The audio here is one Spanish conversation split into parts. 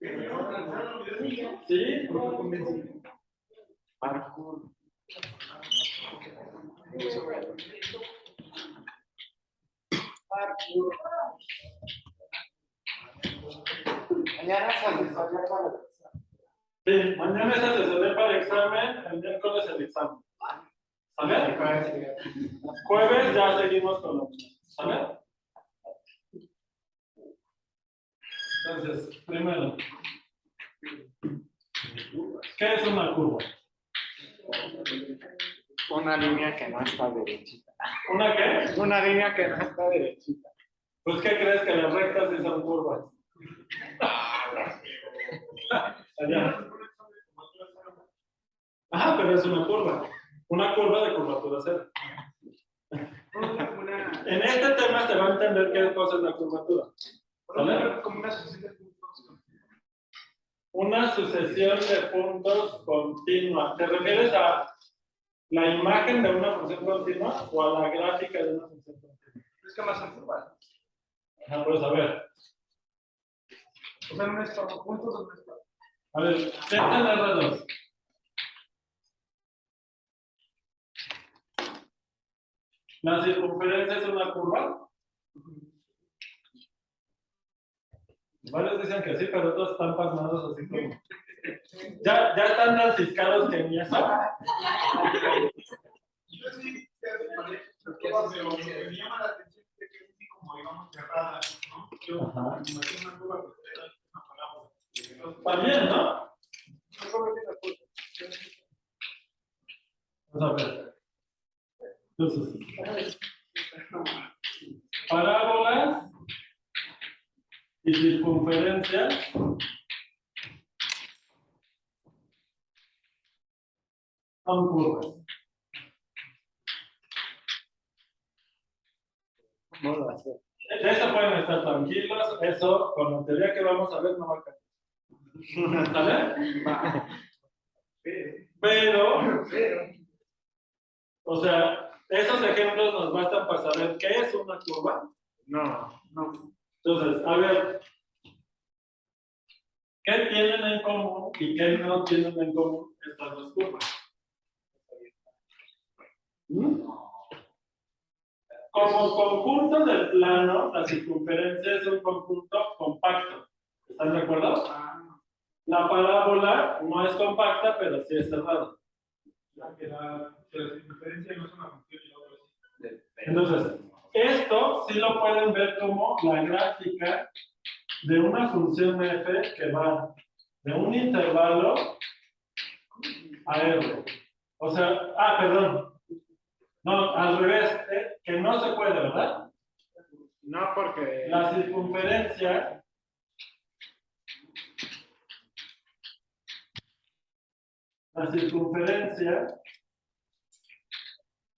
Sí. Mañana se asesoría para Sí, mañana es asesoría para el examen, el miércoles el examen. ¿Sale? Jueves ya seguimos con lo mismo. ¿Sale? Entonces, primero, ¿qué es una curva? una línea que no está derechita. ¿Una qué? Una línea que no está derechita. Pues, ¿qué crees que las rectas sí son curvas? Allá. Ajá, pero es una curva. Una curva de curvatura cero. En este tema se va a entender qué cosa es la curvatura. ¿Vale? Como una sucesión de puntos. Una sucesión de puntos continua. ¿Te refieres a la imagen de una función continua o a la gráfica de una función continua? Es que más son curvas. Ajá, pues a ver. O sea, un espacio, puntos de un espacio. A ver, piensa en R2. La circunferencia es una curva. Varios dicen que sí, pero otros están pasmados así como. Ya están tan ciscados que ni eso. Yo sí, lo que me llama la atención es que es así como, digamos, cerrada, ¿no? Yo me imagino una curva que te da una parábola. También, ¿no? Vamos a ver. Entonces, parábolas y circunferencias son curvas. De eso pueden estar tranquilos, eso con la teoría que vamos a ver no va a cambiar. ¿Sale? Pero, o sea, esos ejemplos nos bastan para saber qué es una curva. No. Entonces, a ver, ¿qué tienen en común y qué no tienen en común estas dos curvas? Como conjunto del plano, la circunferencia es un conjunto compacto. ¿Están de acuerdo? La parábola no es compacta, pero sí es cerrada. La circunferencia no es una función y la otra sí. Entonces, esto sí lo pueden ver como la gráfica de una función f que va de un intervalo a r. O sea, perdón. No, al revés, que no se puede, ¿verdad? No, porque La circunferencia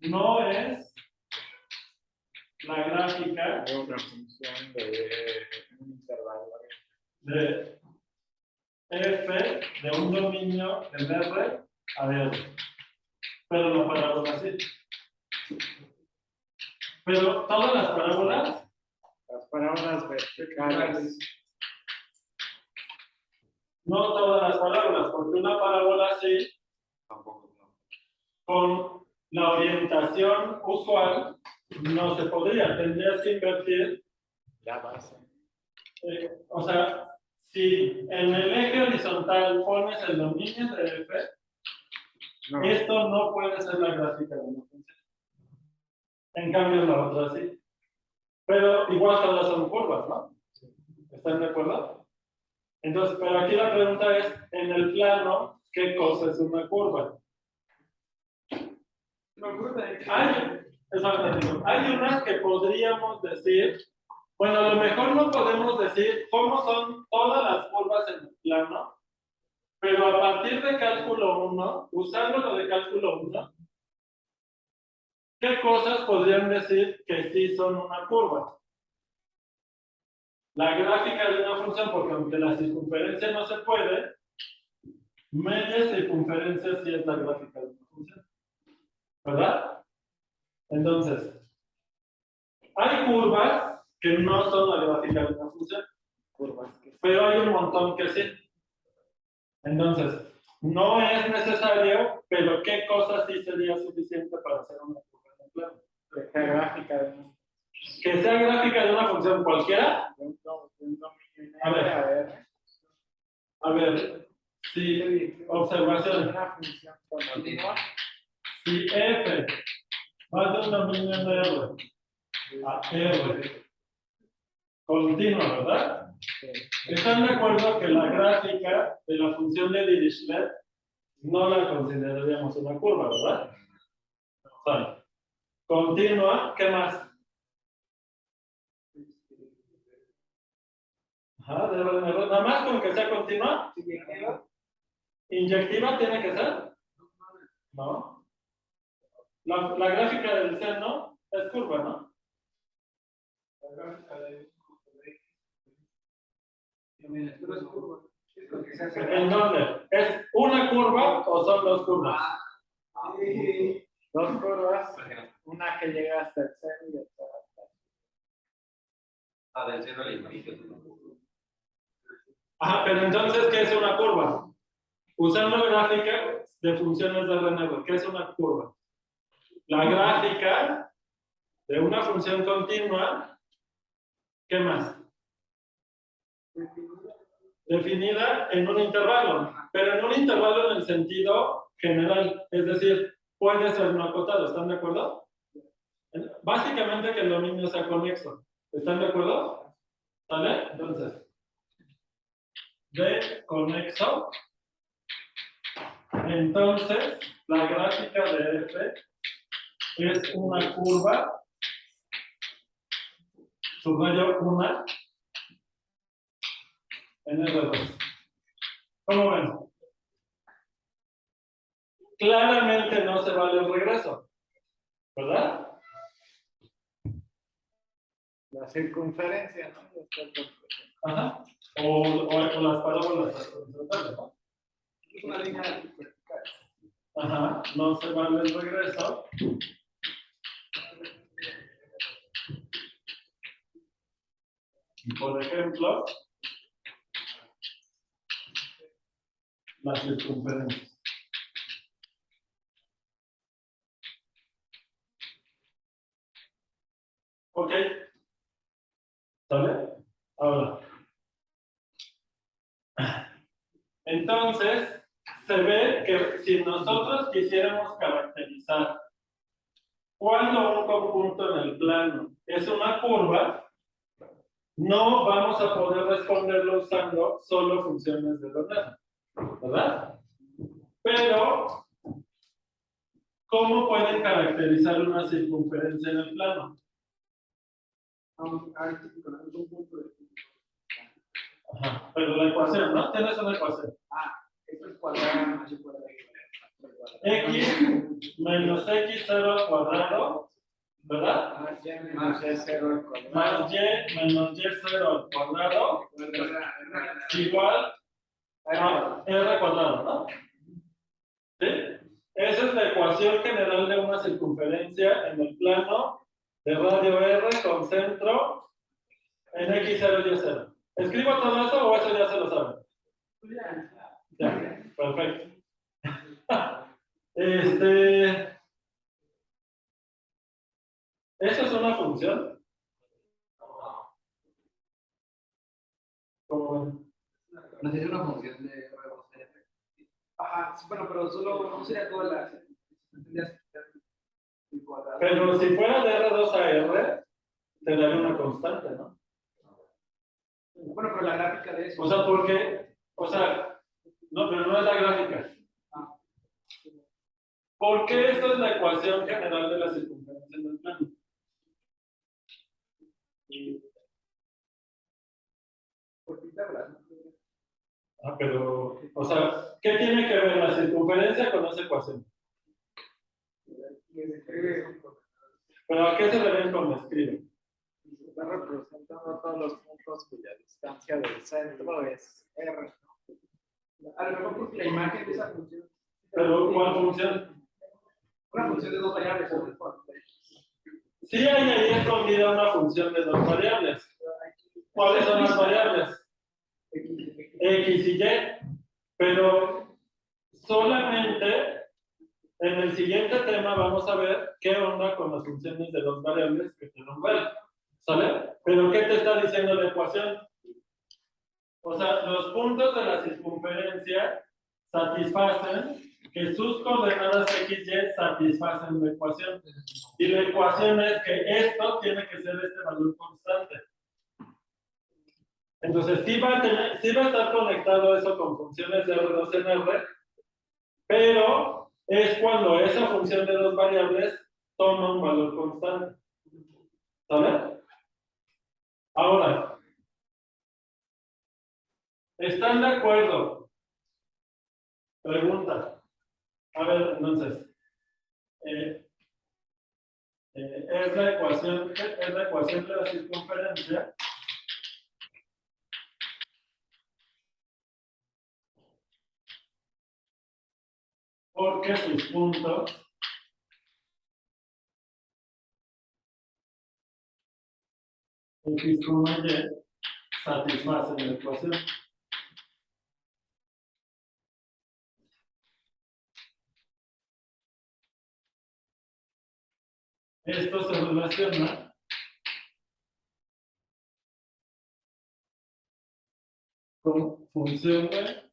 no es la gráfica hay una función de un intervalo. de f de un dominio en R a R. Pero la parábola sí. Pero todas las parábolas. Las parábolas verticales. No todas las parábolas, porque una parábola sí, con la orientación usual, no se podría. Tendrías que invertir. La base. O sea, si en el eje horizontal pones el dominio de f, No. esto no puede ser la gráfica de una función. En cambio, la otra sí. Pero igual todas son curvas, ¿no? ¿Están de acuerdo? Entonces, pero aquí la pregunta es, en el plano, ¿qué cosa es una curva? Hay unas que podríamos decir, bueno, a lo mejor no podemos decir cómo son todas las curvas en el plano, pero a partir de cálculo 1, usando lo de cálculo 1, ¿qué cosas podrían decir que sí son una curva? La gráfica de una función, porque aunque la circunferencia no se puede, media circunferencia sí es la gráfica de una función. ¿Verdad? Entonces, hay curvas que no son la gráfica de una función. curvas que pero hay un montón que sí. Entonces, no es necesario, pero ¿qué cosa sí sería suficiente para hacer una curva en el plano? esta gráfica de un Que sea gráfica de una función cualquiera. dominio en A ver. R. A ver, si observación, Una función continua. si f va de un dominio en R a R continua, ¿verdad? ¿Están de acuerdo que la gráfica de la función de Dirichlet no la consideraríamos una curva, ¿verdad? Vale. Continua, ¿qué más? Ajá, nada más con que sea continua. Inyectiva tiene que ser. No. La gráfica del seno es curva, ¿no? La gráfica de pero es curva. Es lo que se hace. ¿En dónde? ¿Es una curva o son dos curvas? Dos curvas, una que llega hasta el cero y otra hasta Del cero al infinito. Ajá, pero entonces, ¿qué es una curva? Usando gráfica de funciones de René, ¿qué es una curva? La gráfica de una función continua, ¿qué más? Definida en un intervalo, pero en un intervalo en el sentido general, es decir, puede ser no acotado, ¿están de acuerdo? Básicamente que el dominio sea conexo, ¿están de acuerdo? ¿Vale? Entonces, de conexo, entonces la gráfica de f es una curva, subrayo una, en R2. ¿Cómo ven? Claramente no se vale el regreso, ¿verdad? la circunferencia, ¿no? Ajá. O las parábolas horizontales, ¿no? Es una línea vertical. Ajá, no se vale el regreso. Por ejemplo, la circunferencia. Ok. ¿Sale? Ahora. Entonces, se ve que si nosotros quisiéramos caracterizar cuando un conjunto en el plano es una curva, no vamos a poder responderlo usando solo funciones de René, ¿verdad? Pero, ¿cómo pueden caracterizar una circunferencia en el plano? Ajá, pero la ecuación, ¿no? Tienes una ecuación. Esto es cuadrado, H cuadrado. X menos X0 al cuadrado, ¿verdad? Más y menos y0 al cuadrado. Más Y menos Y0 al cuadrado igual a R cuadrado, ¿no? ¿Sí? Esa es la ecuación general de una circunferencia en el plano de radio R con centro en X0 y Y0. ¿Escribo todo eso o eso ya se lo saben? Ya, perfecto. ¿Eso es una función? ¿Cómo ven? No sé si es una función de R2R. Ajá, sí, bueno, pero solo no sería toda la. Pero si fuera de R2 a R, te daría una constante, ¿no? Bueno, pero la gráfica de eso. O sea, porque, no, pero no es la gráfica. ¿Por qué esto es la ecuación general de la circunferencia del plano? Pero, ¿qué tiene que ver la circunferencia con esa ecuación? ¿Pero a qué se deben cuando escriben? Está representando todos los puntos cuya distancia del centro es R. A lo mejor porque la imagen de esa función. ¿Pero cuál función? Una función de dos variables. Sí hay ahí escondida una función de dos variables. ¿Cuáles son las variables? X y Y, pero solamente en el siguiente tema vamos a ver qué onda con las funciones de dos variables que te dan ver, ¿sale? Pero ¿qué te está diciendo la ecuación? O sea, los puntos de la circunferencia satisfacen que sus coordenadas x, y satisfacen la ecuación. Y la ecuación es que esto tiene que ser este valor constante. Entonces, sí va a estar conectado eso con funciones de R2 en R, pero es cuando esa función de dos variables toma un valor constante. ¿Sale? Ahora, ¿están de acuerdo? Pregunta. A ver, entonces, es la ecuación de la circunferencia porque sus puntos x, y satisfacen la ecuación. Esto se relaciona con funciones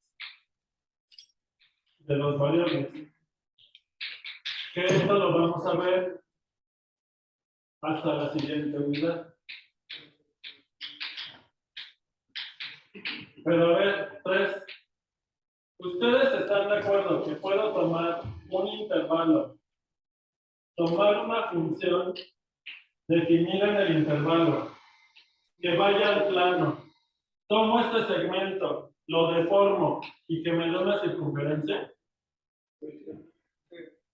de los variables. Que esto lo vamos a ver hasta la siguiente unidad. Pero a ver, 3. ¿Ustedes están de acuerdo que puedo tomar un intervalo, tomar una función definida en el intervalo, que vaya al plano, tomo este segmento, lo deformo y que me dé una circunferencia?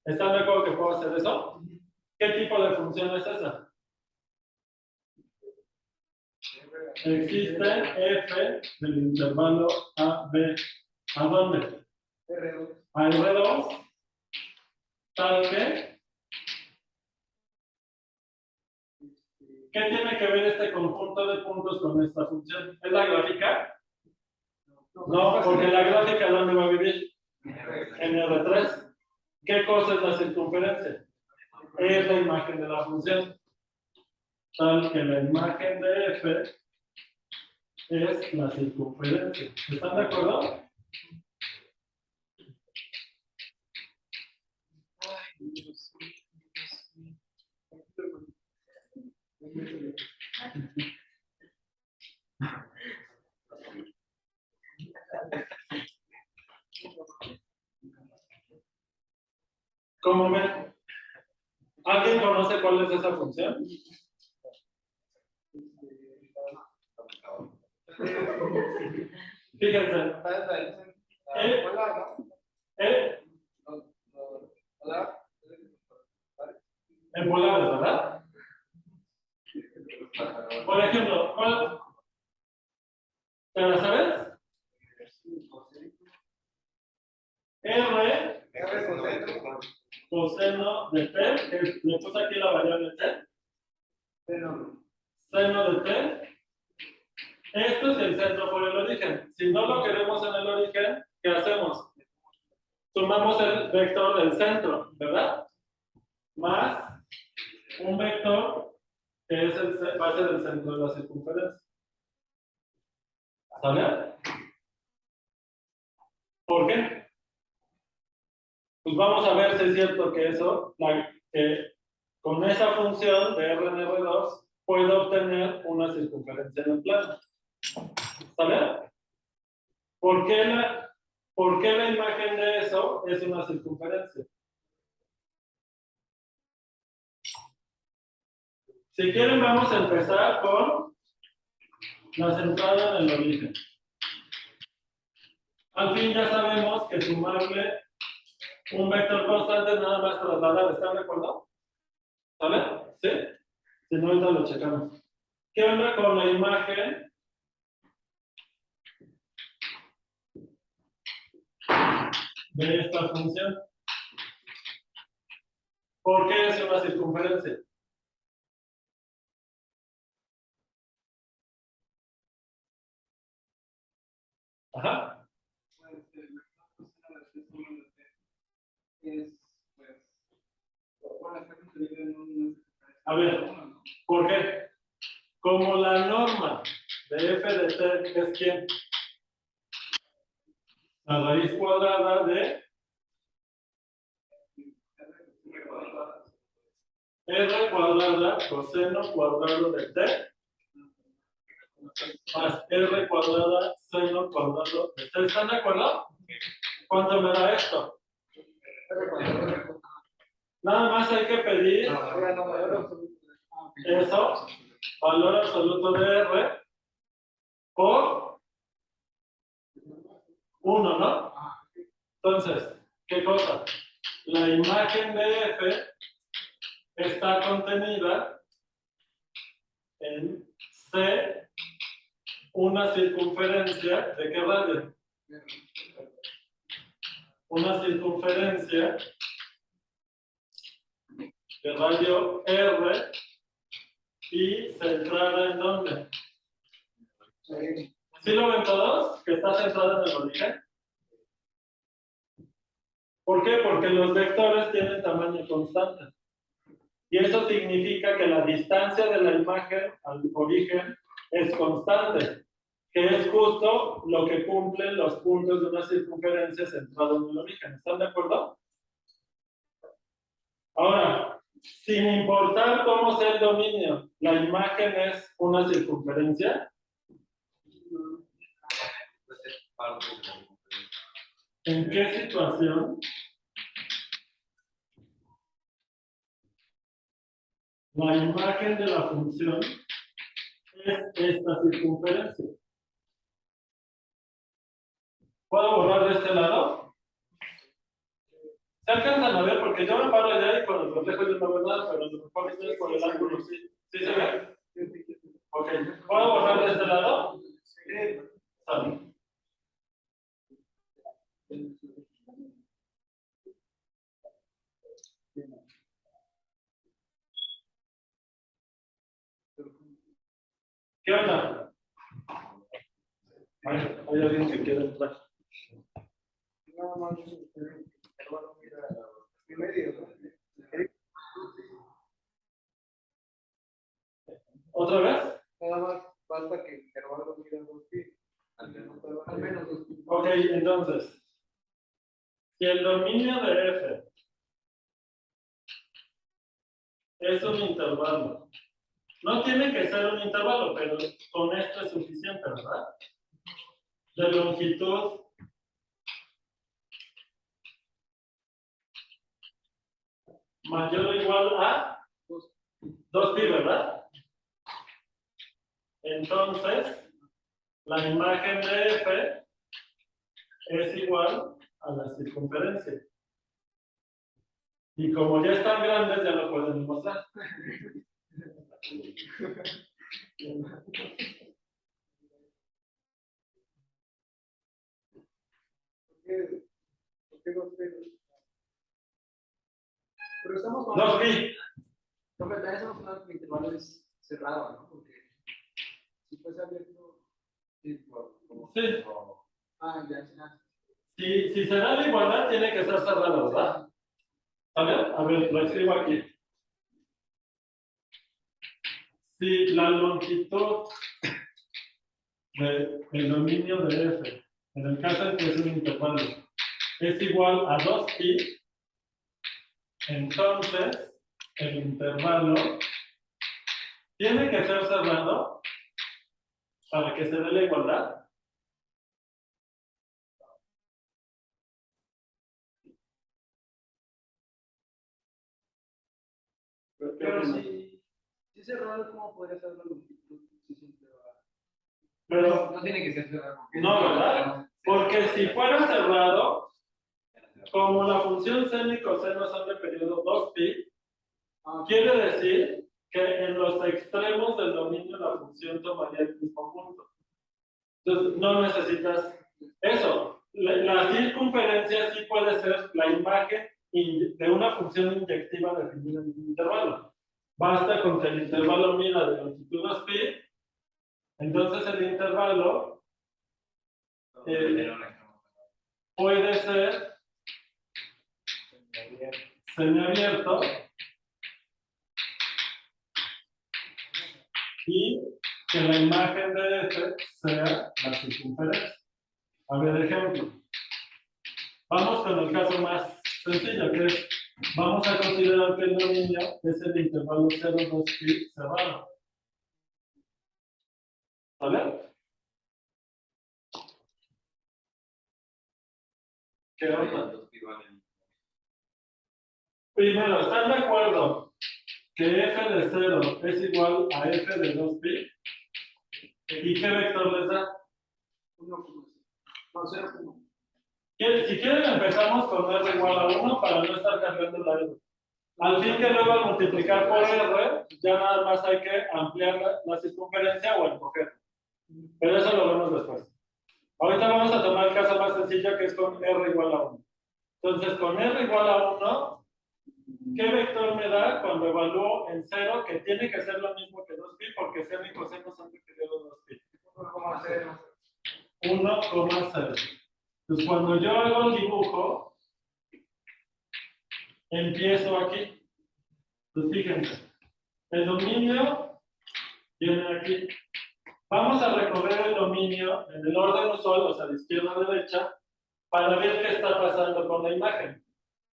¿Están de acuerdo que puedo hacer eso? ¿Qué tipo de función es esa? Existe f del intervalo a, b. ¿A dónde? R2. A R2, tal que. ¿Qué tiene que ver este conjunto de puntos con esta función? ¿Es la gráfica? No, porque la gráfica ¿dónde va a vivir? En R3. ¿Qué cosa es la circunferencia? Es la imagen de la función. Tal que la imagen de f es la circunferencia. ¿Están de acuerdo? ¿Cómo ven? ¿Alguien conoce cuál es esa función? Fíjense. En polares, ¿verdad? Por ejemplo, ¿cuál? ¿Te la sabes? R coseno de t, que le puse aquí la variable t. Seno de t. Esto es el centro por el origen. Si no lo queremos en el origen, ¿qué hacemos? Sumamos el vector del centro, ¿verdad? Más un vector que es el base del centro de la circunferencia. ¿Sale? ¿Por qué? Pues vamos a ver si es cierto que eso, que con esa función de R en R2, puedo obtener una circunferencia en el plano. ¿Sale? ¿Por qué la imagen de eso es una circunferencia? Si quieren, vamos a empezar con la centrada en el origen. Al fin ya sabemos que sumarle un vector constante es nada más trasladar. ¿Están de acuerdo? ¿Sale? ¿Sí? Si no, ahorita lo checamos. ¿Qué onda con la imagen de esta función? ¿Por qué es una circunferencia? Ajá. Pues el vector coseno de T solo de T es, pues, bueno, está contenido en un. A ver, ¿por qué? Como la norma de f de t es ¿quién? La raíz cuadrada de r cuadrada coseno cuadrado de t más r cuadrada seno cuadrado de t. ¿Están de acuerdo? ¿Cuánto me da esto? Nada más hay que pedir eso, valor absoluto de r por 1, ¿no? Entonces, ¿qué cosa? La imagen de f está contenida en C, una circunferencia, ¿de qué radio? Una circunferencia de radio R y centrada ¿en dónde? ¿Sí lo ven todos? ¿Que está centrada en el origen? ¿Por qué? Porque los vectores tienen tamaño constante. Y eso significa que la distancia de la imagen al origen es constante, que es justo lo que cumplen los puntos de una circunferencia centrada en el origen. ¿Están de acuerdo? Ahora, sin importar cómo sea el dominio, ¿la imagen es una circunferencia? ¿En qué situación? La imagen de la función es esta circunferencia. ¿Puedo borrar de este lado? ¿Se alcanzan a ver? Porque yo me paro allá y con el reflejo yo no veo nada, pero a lo mejor ustedes por el ángulo sí. ¿Sí se ve? Ok. ¿Puedo borrar de este lado? Sí. Sale. ¿Qué onda? Hay alguien que quiere entrar. Nada más, hermano, mira, mi medio, ¿no? ¿Otra vez? Nada más basta que Gerardo mire 2 pi. Al menos 2 pi. Ok, entonces, si el dominio de f es un intervalo, no tiene que ser un intervalo, pero con esto es suficiente, ¿verdad? De longitud mayor o igual a 2 pi, ¿verdad? Entonces, la imagen de f es igual a la circunferencia. Y como ya están grandes, ya lo pueden demostrar. ¿Por qué 2 pi? Pero estamos 2 pi. No, pero también estamos hablando que el intervalo es cerrado, ¿no? Porque si fuese abierto. Sí. Sí. Ya. Si se da la igualdad, tiene que ser cerrado, ¿verdad? ¿Vale? A ver, lo escribo aquí. Si la longitud del dominio de f, en el caso en que es un intervalo, es igual a 2 pi, entonces el intervalo tiene que ser cerrado para que se dé la igualdad. Pero si es cerrado, ¿cómo podría ser la longitud? Si siempre va. Pero No tiene que ser cerrado. no, ¿verdad? Porque si fuera cerrado, como la función seno y coseno son de periodo 2 pi, quiere decir que en los extremos del dominio la función tomaría el mismo punto. Entonces, no necesitas eso. La circunferencia sí puede ser la imagen de una función inyectiva definida en un intervalo. Basta con que el intervalo mida de longitud 2 pi, entonces el intervalo puede ser semiabierto y que la imagen de F sea la circunferencia. A ver, ejemplo. Vamos con el caso más sencillo, que es, vamos a considerar que el dominio es el intervalo 0, 2, pi cerrado. ¿Vale? ¿Qué onda? Primero, ¿están de acuerdo que f de 0 es igual a f de 2pi? ¿Y qué vector les da? 1,5. No, 0,1. Si quieren empezamos con r igual a 1 para no estar cambiando la r. Al fin que luego al multiplicar por r, ya nada más hay que ampliar la circunferencia o encoger. Pero eso lo vemos después. Ahorita vamos a tomar el caso más sencillo, que es con r igual a 1. Entonces, con r igual a 1, ¿qué vector me da cuando evalúo en 0, que tiene que ser lo mismo que 2pi, porque seno y coseno son referidos a 2pi? 1,0. 1,0. Entonces, cuando yo hago el dibujo, empiezo aquí. Pues fíjense, el dominio viene aquí. Vamos a recorrer el dominio en el orden usual, o sea, de izquierda a derecha, para ver qué está pasando con la imagen.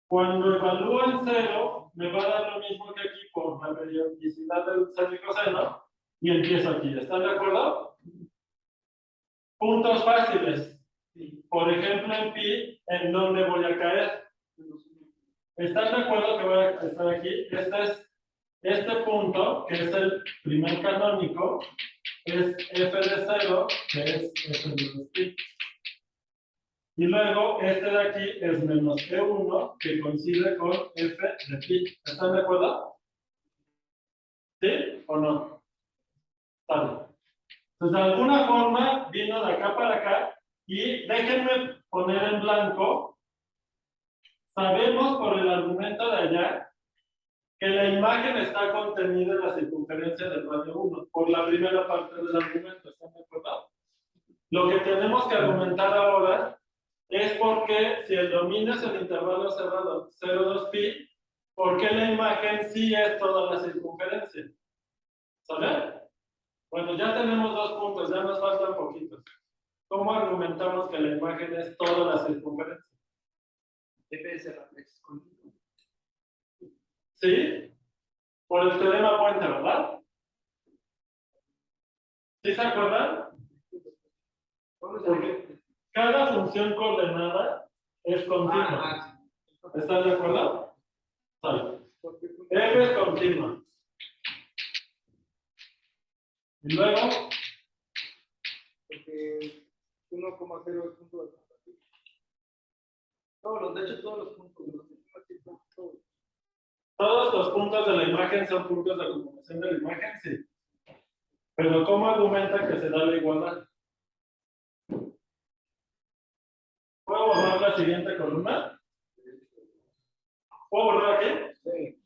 Cuando evalúo en 0, me va a dar lo mismo que aquí por la periodicidad del seno y coseno, y empiezo aquí. ¿Están de acuerdo? Puntos fáciles. Por ejemplo, en pi, ¿en dónde voy a caer? ¿Están de acuerdo que voy a estar aquí? Este punto, que es el primer canónico, es f de 0, que es f de 2pi. Y luego, este de aquí es menos E1, que coincide con f de pi. ¿Están de acuerdo? ¿Sí o no? Vale. Entonces, de alguna forma, vino de acá para acá, y déjenme poner en blanco. Sabemos por el argumento de allá que la imagen está contenida en la circunferencia del radio 1, por la primera parte del argumento. ¿Están de acuerdo? Lo que tenemos que argumentar ahora es porque si el dominio es el intervalo cerrado 0,2pi, ¿por qué la imagen sí es toda la circunferencia? ¿Saben? Bueno, ya tenemos 2 puntos, ya nos faltan poquitos. ¿Cómo argumentamos que la imagen es toda la circunferencia? F es reflex continuo. ¿Sí? Por el teorema Puente, ¿verdad? ¿Sí se acuerdan? Porque cada función coordenada es continua. ¿Están de acuerdo? Vale. F es continua. Y luego, Porque 1,0 es punto de contacto. De hecho, todos los puntos. todos los puntos de la imagen son puntos de acumulación de la imagen, sí. Pero ¿cómo argumenta que se da la igualdad? ¿Puedo borrar la siguiente columna? ¿Puedo borrar aquí? Sí.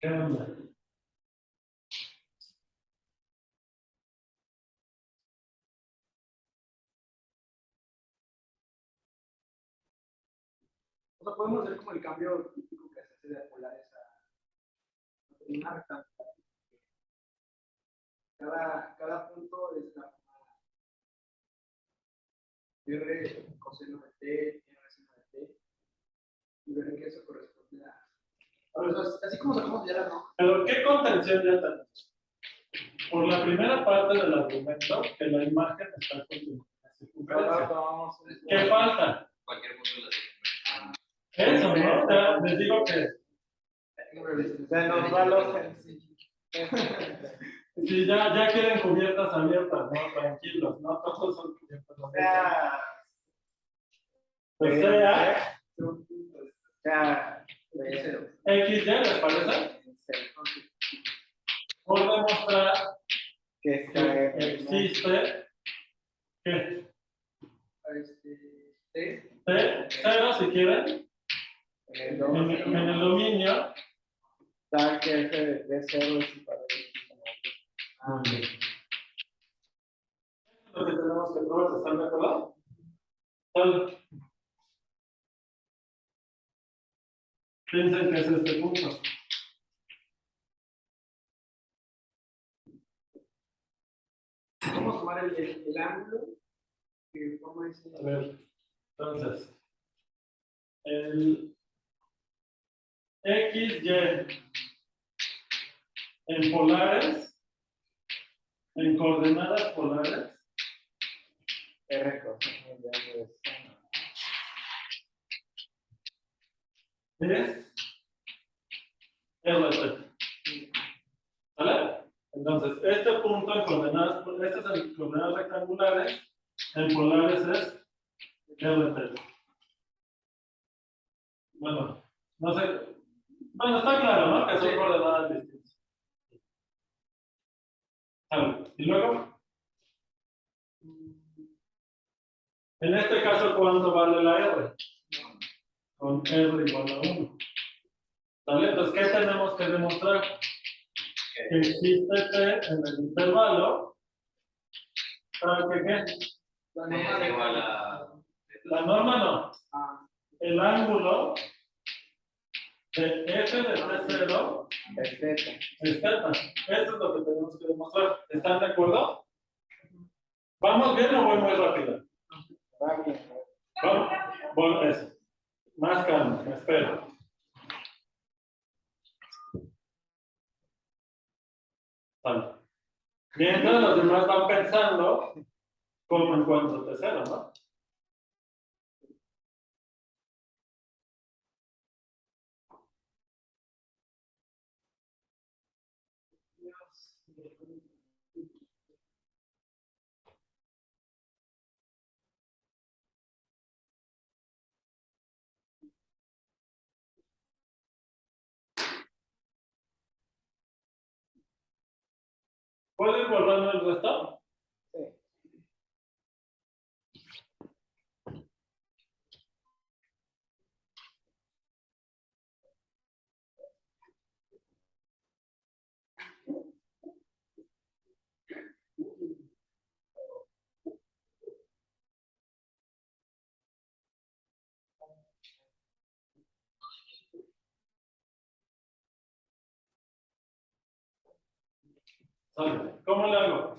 ¿Qué onda? O sea, podemos hacer como el cambio típico que se hace de polares a una rectangular. Cada punto es la R coseno de T, R seno de T, y ver que eso corresponde a. Así como sacamos ya, ¿no? Pero ¿qué contención ya tenemos? Por la primera parte del argumento, que la imagen está continua. ¿Qué falta? Cualquier punto de la circunferencia. Eso, ¿no? O sea, les digo que Se nos va lo sencillo. si ya quieren cubiertas abiertas, ¿no? Tranquilos, ¿no? Todos son cubiertas abiertas. O sea, sea, XY, ¿les parece? Por demostrar que está que en el existe ¿qué? T, T0 si quieren, en el en el dominio. tal que f de D0 es igual a Muy bien. Esto es lo que tenemos que probar, ¿están de acuerdo? Tal. Piensen que es este punto. vamos a tomar el ángulo que forma ese. A ver, entonces, el XY en polares, en coordenadas polares, R coseno de algo de es RT. ¿Vale? Entonces, este punto en coordenadas, este es en coordenadas rectangulares, en polares es RT. Bueno, no sé. Bueno, está claro, ¿no? Que son Sí. coordenadas distintas. ¿Vale? Y luego, en este caso, ¿cuánto vale la R? Con R igual a 1. ¿Vale? Entonces, ¿qué tenemos que demostrar? Que existe T en el intervalo. ¿Saben qué? La Es norma igual a. La norma no. Ah, El ángulo de F de T0 es θ. es θ. Esto es lo que tenemos que demostrar. ¿Están de acuerdo? ¿Vamos bien o voy muy rápido? Va bien. Vamos. Bueno, eso. Más calma, me espero. Vale. Mientras los demás van pensando cómo encuentro T0, ¿no? ¿Puedo ir borrando el resto? Sí. Sale. ¿Cómo le hago?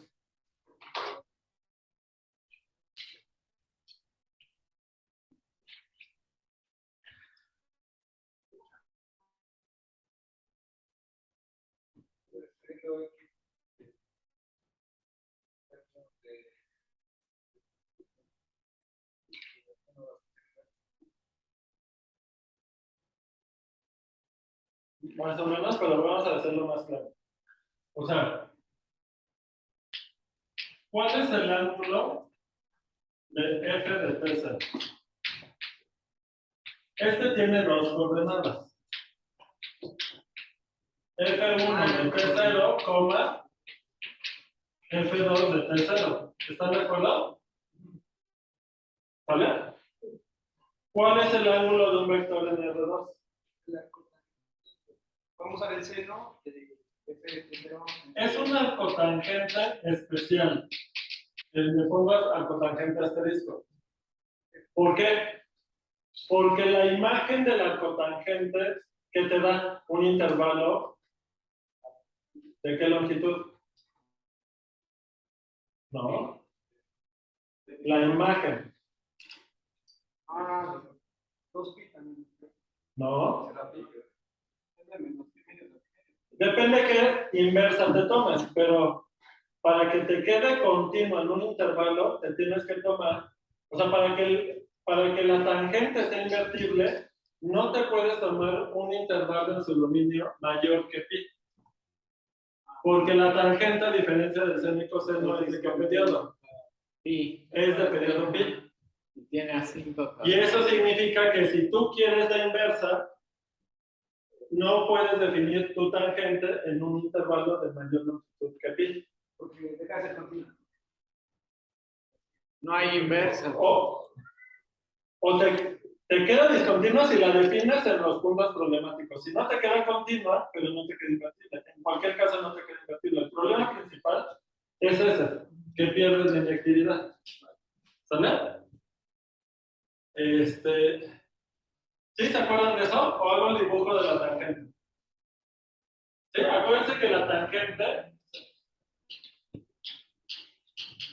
Más o menos, pero vamos a hacerlo más claro. O sea, ¿cuál es el ángulo de F de T0? Este tiene dos coordenadas. F1 de T0, coma, F2 de T0. ¿Están de acuerdo? ¿Vale? ¿Cuál es el ángulo de un vector en R2? vamos a ver el seno de F de T0. Es un arcotangente especial. Le pongo arcotangente asterisco. ¿Por qué? Porque la imagen del arcotangente que te da un intervalo, ¿de qué longitud? No. La imagen. Ah, 2pi también. No. Depende qué inversa te tomes, pero para que te quede continuo en un intervalo, te tienes que tomar, o sea, para que la tangente sea invertible, no te puedes tomar un intervalo en su dominio mayor que pi. Porque la tangente, a diferencia del seno y coseno, es de qué periodo. Pi. Es de periodo pi. Y tiene asíntota. Y eso significa que si tú quieres la inversa, no puedes definir tu tangente en un intervalo de mayor longitud que pi. Porque deja de ser continua. No hay inversa. O te queda discontinua si la defines en los puntos problemáticos. Si no te queda continua, pero no te queda invertible. En cualquier caso no te queda invertible. El problema principal es ese, que pierdes la inyectividad. ¿Sale? ¿Sí se acuerdan de eso? ¿O hago el dibujo de la tangente? ¿Sí? Acuérdense que la tangente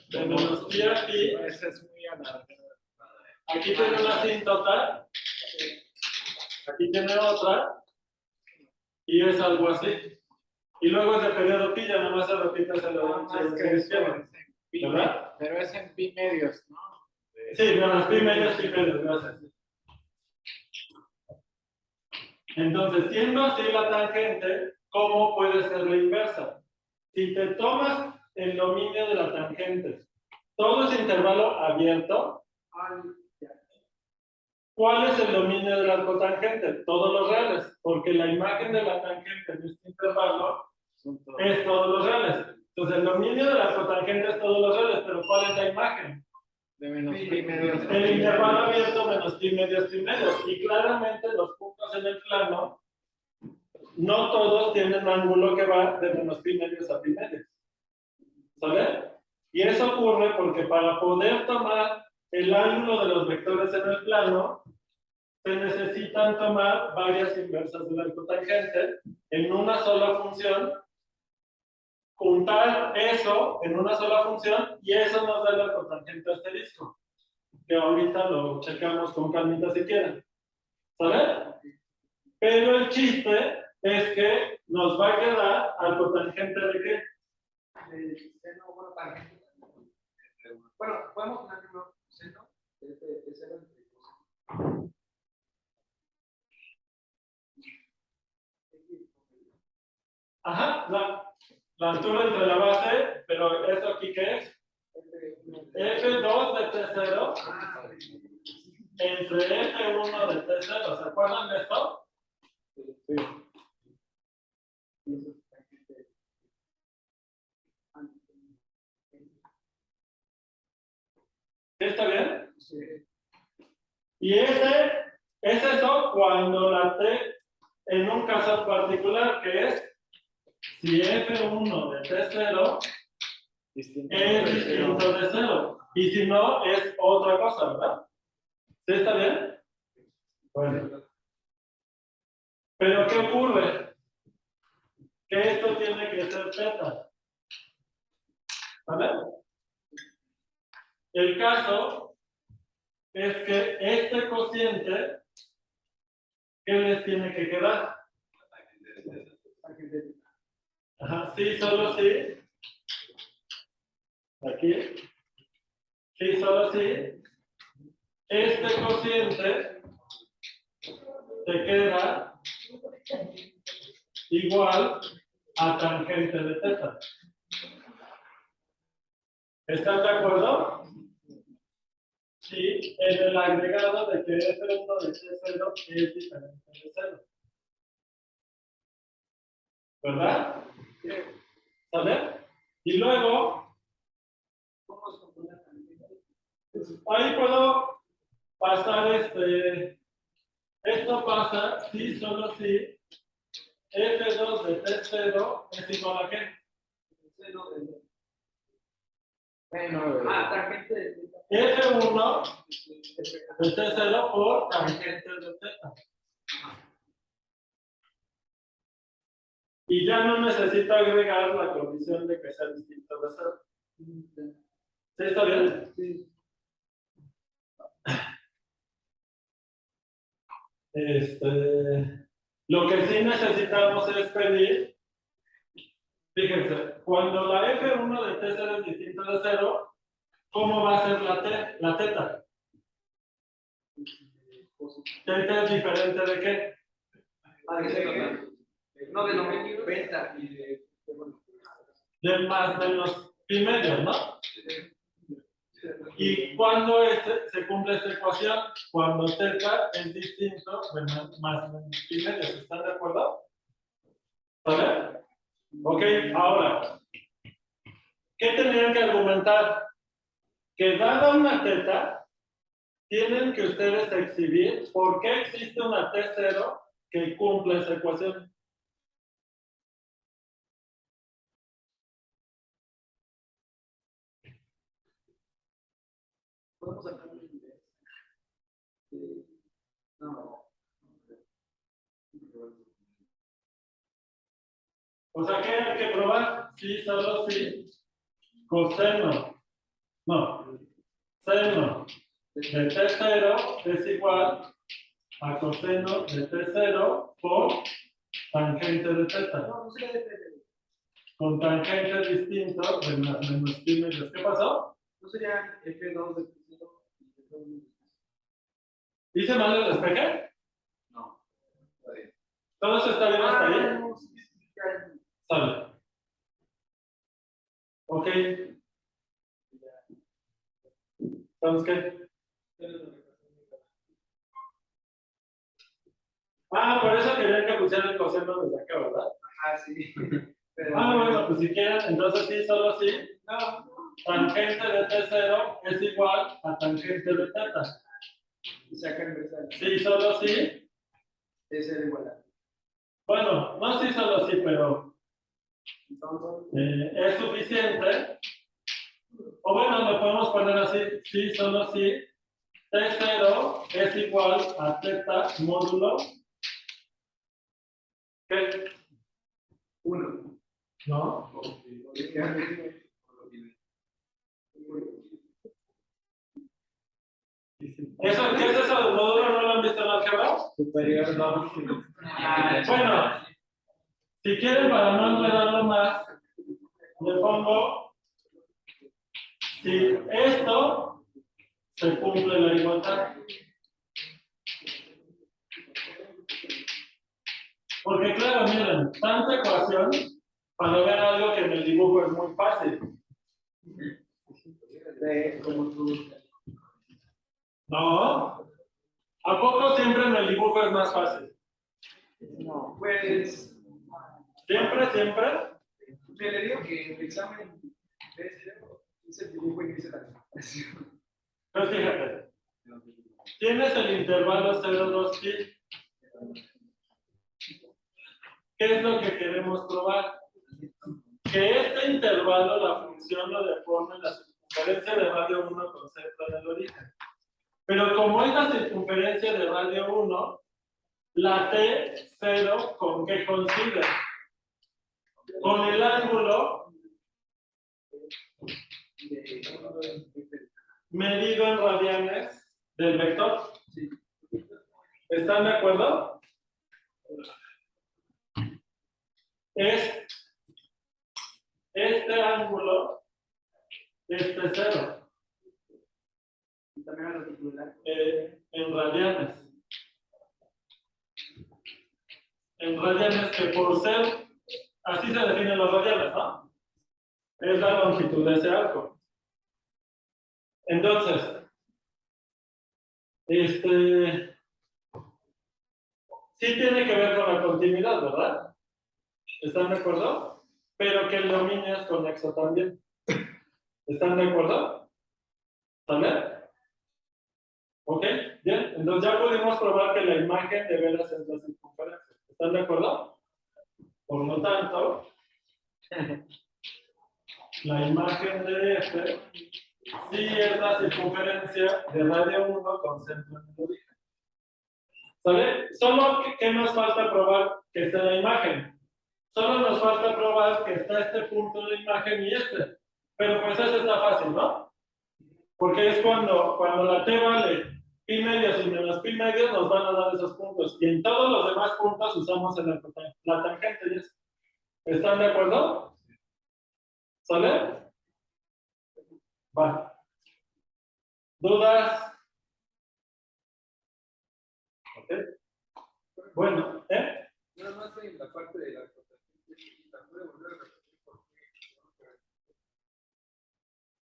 de menos pi a pi, Esa es muy alargada. aquí tiene una asíntota, aquí tiene otra, y es algo así. Y luego ese periodo pi ya nada más se repite hacia la derecha y hacia la izquierda. ¿Verdad? Pero es en pi medios, ¿no? Sí, menos pi medios, gracias. Entonces, siendo así la tangente, ¿cómo puede ser la inversa? Si te tomas el dominio de la tangente, todo es intervalo abierto, ¿cuál es el dominio del arco tangente? Todos los reales, porque la imagen de la tangente en este intervalo es todos los reales. Entonces, el dominio del arco tangente es todos los reales, pero ¿cuál es la imagen? De menos pi medios. El intervalo abierto menos pi medios, y claramente los puntos en el plano, no todos tienen ángulo que va de menos pi medios a pi medios. ¿Sale? Y eso ocurre porque para poder tomar el ángulo de los vectores en el plano, se necesitan tomar varias inversas del arco tangente en una sola función, juntar eso en una sola función, y eso nos da el arco tangente asterisco, que ahorita lo checamos con calmita si quieren. ¿Sale? Pero el chiste es que nos va a quedar arco tangente de qué? El seno, bueno, tangente. Bueno, podemos poner primero seno de cero entre coseno. Ajá, la altura entre la base, pero ¿eso aquí qué es? F2 de T0 entre F1 de T0. ¿Se acuerdan de esto? Sí. ¿Sí está bien? Sí. Y ese es eso cuando la T, en un caso particular, que es si F1 de T0 es distinto de 0. Y si no, es otra cosa, ¿verdad? ¿Sí está bien? Bueno. Pero ¿qué ocurre? Que esto tiene que ser θ. ¿Vale? El caso es que este cociente, ¿qué les tiene que quedar? Ajá, sí, solo sí. Aquí. Sí, solo sí. Este cociente te queda igual a tangente de θ. ¿Están de acuerdo? Sí, en el agregado de que F1 de T0 es diferente de 0. ¿Verdad? ¿Sale? Y luego, ahí puedo pasar esto pasa si solo si F2 de T0 es igual a qué? Tangente de F1 de T0 por tangente de θ. Y ya no necesito agregar la condición de que sea distinto de 0. ¿Sí está bien? Sí. Lo que sí necesitamos es pedir, fíjense, cuando la F1 de T0 es distinto de 0, ¿cómo va a ser la θ? ¿Θ es diferente de qué? No, de 90 y De más menos pi medios, ¿no? ¿Y cuándo se cumple esta ecuación? Cuando teta es distinto de más menos pi medios. ¿Están de acuerdo? ¿Vale? Ok, ahora, ¿qué tendrían que argumentar? Que dada una teta, tienen que ustedes exhibir por qué existe una T0 que cumple esa ecuación. Podemos sacar un inglés. No. O sea, ¿qué hay que probar? Sí, solo sí. Coseno. No. Seno de T0 es igual a coseno de T0 por tangente de teta. No, no sería de Con tangente distinto de más menos pi medios. ¿Qué pasó? no sería F2 de T0. ¿Hice mal el despeje? No. ¿Todo eso está bien hasta ahí? No, sí, ya. Sale. Ok. Entonces, ¿qué? Ah, por eso querían que pusieran el coseno desde acá, ¿verdad? Ah, sí. Pero, Ah, bueno, pues si quieren, entonces sí, solo sí. No. Tangente de T0 es igual a tangente de teta. y saca inversa. Sí, solo sí. Es el igual. Bueno, no sí, solo sí, pero Entonces, es suficiente. O bueno, lo podemos poner así. Sí, solo sí. T0 es igual a teta módulo. ¿Qué? 1. ¿No? ¿Eso, ¿qué es eso del módulo? ¿No lo han visto en álgebra? Superior 2. Bueno, si quieren para no enredarlo más, le pongo si esto se cumple la igualdad. Porque claro, miren, tanta ecuación para ver algo que en el dibujo es muy fácil. Como tú. ¿No? ¿A poco siempre en el dibujo es más fácil? No. Pues, ¿Siempre, siempre? me le digo que el examen es el dibujo y dice la presentación. Pues fíjate, tienes el intervalo 0, 2, pi. ¿Qué es lo que queremos probar? Que este intervalo, la función lo deforme la circunferencia de radio 1 con centro en el origen. Pero como es la circunferencia de radio 1, la T0, ¿con qué coincide? Con el ángulo medido en radianes del vector. ¿Están de acuerdo? Es este ángulo, este 0, Y también a la titular. en radianes. En radianes que por ser, así se definen los radianes, ¿no? Es la longitud de ese arco. Entonces, sí tiene que ver con la continuidad, ¿verdad? ¿Están de acuerdo? Pero que el dominio es conexo también. ¿Están de acuerdo? ¿Sale? ¿Ok? Bien, entonces ya pudimos probar que la imagen de veras es la circunferencia. ¿Están de acuerdo? Por lo tanto, la imagen de F sí es la circunferencia de radio 1 con centro en el origen. ¿Sale? Solo que nos falta probar que está en la imagen. Solo nos falta probar que está este punto en la imagen y este. Pero pues eso está fácil, ¿no? Porque es cuando la T vale pi medios y menos pi medios, nos van a dar esos puntos. Y en todos los demás puntos usamos la tangente. ¿Están de acuerdo? ¿Sale? Va. ¿Dudas? ¿Ok? Bueno, Nada más en la parte de la rotación, la puede volver a repetir.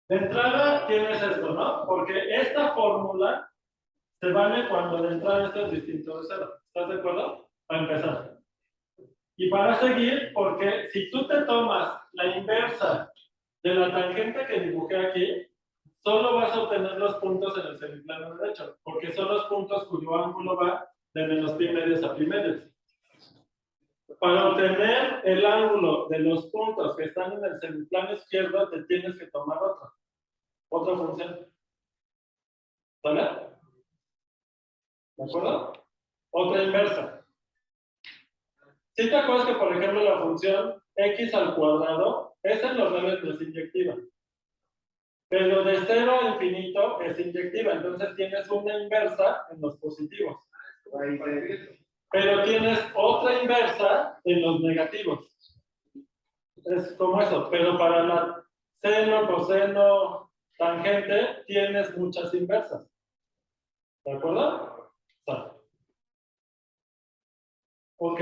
De entrada tienes esto, ¿no? Porque esta fórmula se vale cuando de entrada esto es distinto de cero. ¿Estás de acuerdo? Para empezar. Y para seguir, porque si tú te tomas la inversa de la tangente que dibujé aquí, solo vas a obtener los puntos en el semiplano derecho, porque son los puntos cuyo ángulo va de menos pi medios a pi medios. Para obtener el ángulo de los puntos que están en el semiplano izquierdo, te tienes que tomar otra función. ¿Vale? ¿De acuerdo? Otra inversa. Si te acuerdas que, por ejemplo, la función x al cuadrado, esa en los reales no es inyectiva. Pero de 0 a infinito es inyectiva, entonces tienes una inversa en los positivos. Pero tienes otra inversa en los negativos. Es como eso, pero para la seno, coseno, tangente, tienes muchas inversas. ¿De acuerdo? Ok.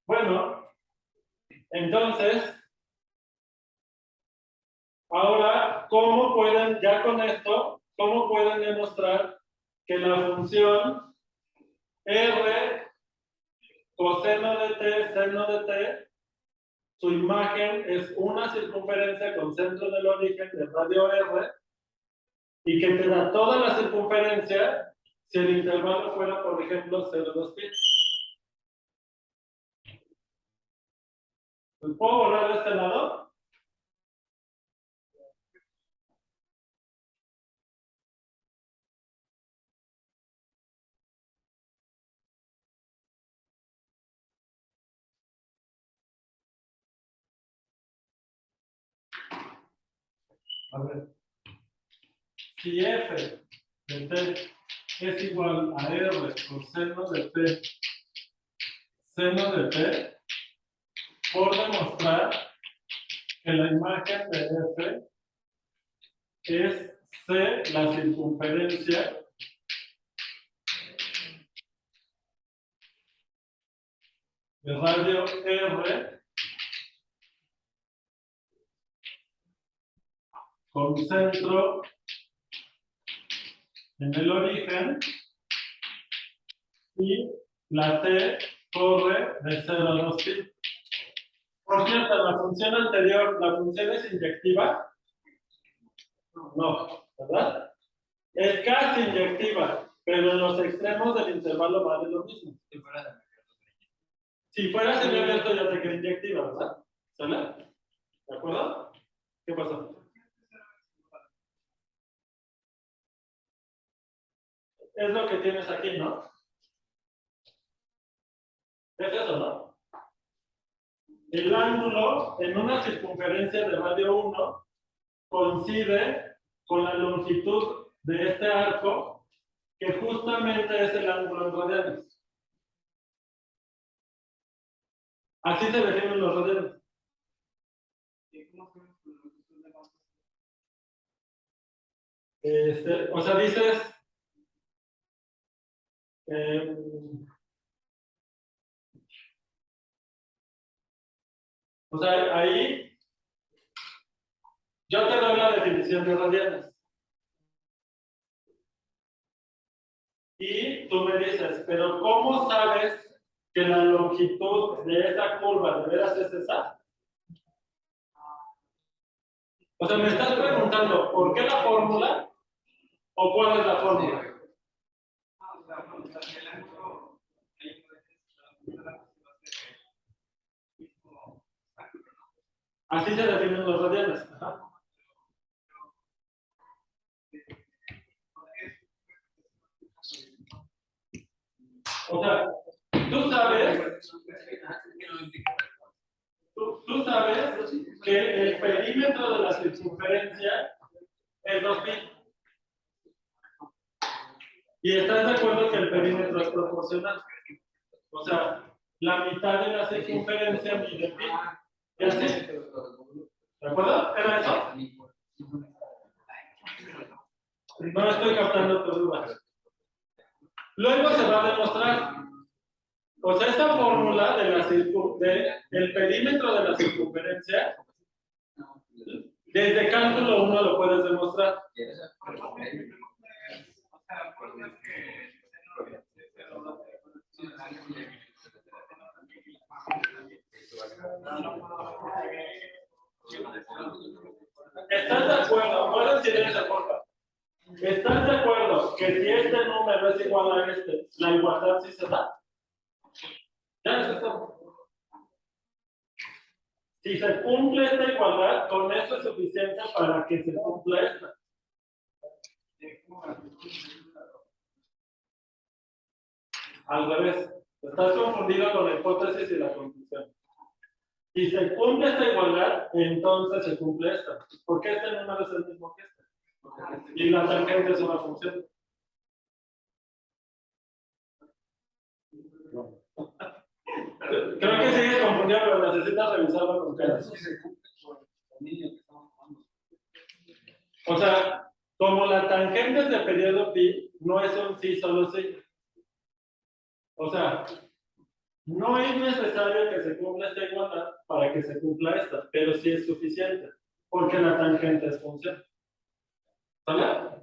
Bueno, entonces, ahora, ¿cómo pueden, ya con esto, cómo pueden demostrar que la función R coseno de t, seno de t, su imagen es una circunferencia con centro del origen de radio R y que te da toda la circunferencia si el intervalo fuera, por ejemplo, 0,2 pi? ¿Puedo borrar de este lado? A ver. Si f de t es igual a r coseno de t seno de t, por demostrar que la imagen de f es c la circunferencia de radio R con centro en el origen y la t corre de 0 a 2 pi. Por cierto, la función anterior, ¿la función es inyectiva? No, ¿verdad? Es casi inyectiva, pero en los extremos del intervalo vale lo mismo. Si fuera semiabierto ya te queda inyectiva, ¿verdad? ¿Sale? ¿De acuerdo? ¿Qué pasó? Es lo que tienes aquí, ¿no? ¿Es eso, no? El ángulo en una circunferencia de radio 1 coincide con la longitud de este arco, que justamente es el ángulo en radianes. Así se definen los radianes. O sea, dices, o sea, ahí yo te doy la definición de radianes. Y tú me dices, pero ¿cómo sabes que la longitud de esa curva de veras es esa? O sea, me estás preguntando, ¿por qué la fórmula? ¿O cuál es la fórmula? Así se definen los radianes. Ajá. O sea, tú sabes que el perímetro de la circunferencia es 2 pi. Y estás de acuerdo que el perímetro es proporcional. O sea, la mitad de la circunferencia mide pi. ¿Y así? ¿De acuerdo? ¿Era eso? No estoy captando tu duda. Luego se va a demostrar O sea, esta fórmula del perímetro de la circunferencia, desde cálculo 1 lo puedes demostrar. ¿Estás de acuerdo? ¿Puedo decir esa cosa? ¿Estás de acuerdo que si este número es igual a este, la igualdad sí se da? Ya eso es todo. Si se cumple esta igualdad, con eso es suficiente para que se cumpla esta. Al revés. Estás confundido con la hipótesis y la conclusión. Si se cumple esta igualdad, entonces se cumple esta. ¿Por qué este número es el mismo que este? Y la tangente es una función. Creo que sigues confundido, pero necesitas revisarlo con calma. O sea, como la tangente es de periodo pi, no es un sí, solo sí. O sea, no es necesario que se cumpla esta igualdad para que se cumpla esta, pero sí es suficiente, porque la tangente es función. ¿Sale?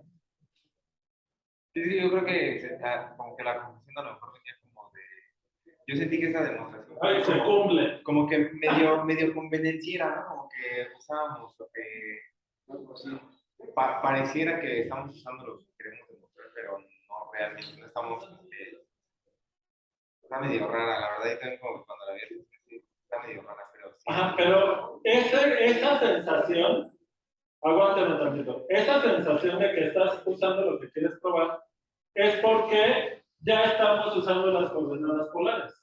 Sí, yo creo que como que la confusión a lo mejor venía como de... Yo sentí que esa demostración Ay, se cumple. como que medio convenenciera, ¿no? Como que usábamos pareciera que estamos usando lo que queremos demostrar, pero no realmente, no estamos... está medio rara, la verdad, y también como cuando la vi, está medio rara, pero sí. Ajá, pero esa sensación, aguántame tantito, esa sensación de que estás usando lo que quieres probar, es porque ya estamos usando las coordenadas polares.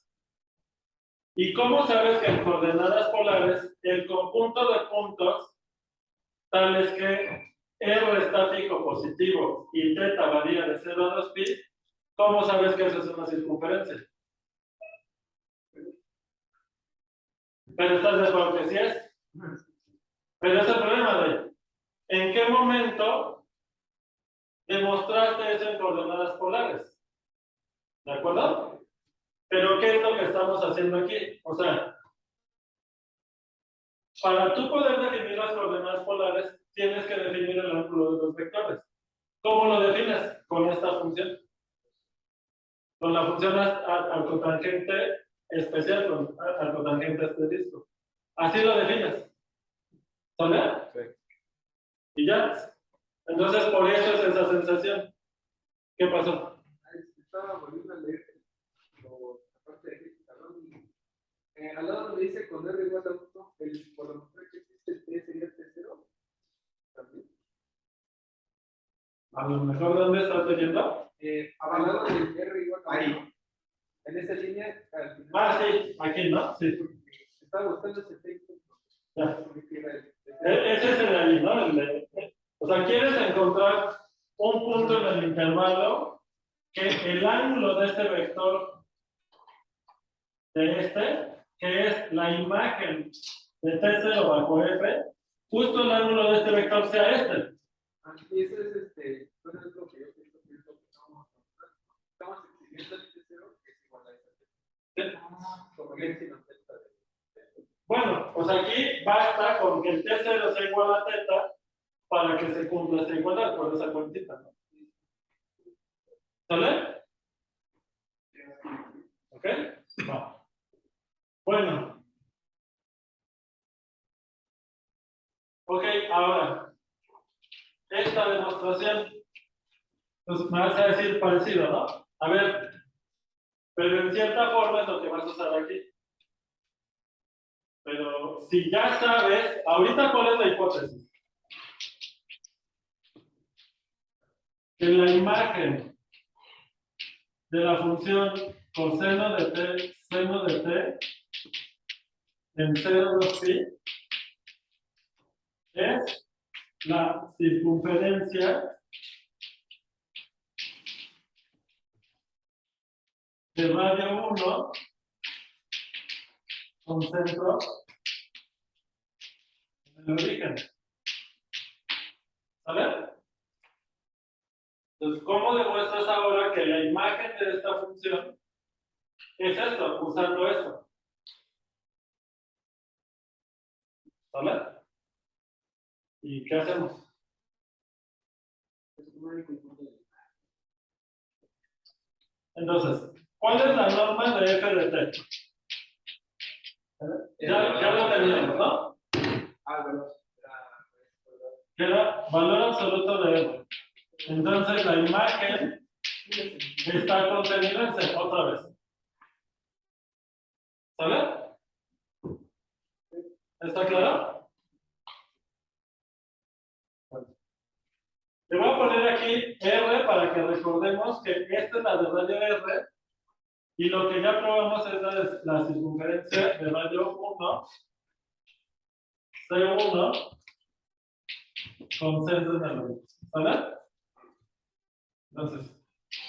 ¿Y cómo sabes que en coordenadas polares el conjunto de puntos tales que R está fijo positivo y θ varía de 0 a 2pi, ¿cómo sabes que eso es una circunferencia? Pero estás de acuerdo que sí es. Pero es el problema de ¿en qué momento demostraste eso en coordenadas polares? ¿De acuerdo? Pero ¿qué es lo que estamos haciendo aquí? O sea, para tú poder definir las coordenadas polares, tienes que definir el ángulo de los vectores. ¿Cómo lo defines? Con esta función. Con la función arcotangente especial, con arcotangente asterisco. Así lo defines. ¿Sale? Sí. Y ya. Entonces, por eso es esa sensación. ¿Qué pasó? Estaba volviendo a leer la parte de física, ¿no? Y, al lado donde dice con R igual a 1, por demostrar que existe el T sería T0. También. A lo mejor, ¿dónde estás leyendo? Al lado de R igual a 1. En esa línea, al final. Ah, sí, aquí, ¿no? Sí. Estaba buscando ese texto. Ya. Ese es el de ahí, ¿no? O sea, quieres encontrar un punto en el intervalo que el ángulo de este vector de este, que es la imagen de T0 bajo F, justo el ángulo de este vector sea este. Y eso es bueno, es lo que yo pienso que es lo que estamos exigiendo el T0 que es igual a este. Como que si nos Bueno, pues aquí basta con que el T0 sea igual a θ para que se cumpla esta igualdad por esa cuentita, ¿no? ¿Sale? ¿Ok? No. Bueno. Ok, ahora. Esta demostración, pues me vas a decir parecido, ¿no? A ver, pero en cierta forma es lo que vas a usar aquí. Pero si ya sabes, ahorita cuál es la hipótesis. Que la imagen de la función coseno de t, seno de t, en 0, 2pi, es la circunferencia de radio 1 con centro en el origen. ¿Sale? Entonces, ¿cómo demuestras ahora que la imagen de esta función es esto, usando esto. ¿Vale? ¿Y qué hacemos? Entonces, ¿cuál es la norma de f de t? Ya lo teníamos, ¿no? Que era valor absoluto de f. Entonces, la imagen está contenida en C, otra vez. ¿Sale? ¿Está claro? Le voy a poner aquí R para que recordemos que esta es la de radio R y lo que ya probamos es la circunferencia de radio 1, C1 con centro en el radio. ¿Sale? Entonces,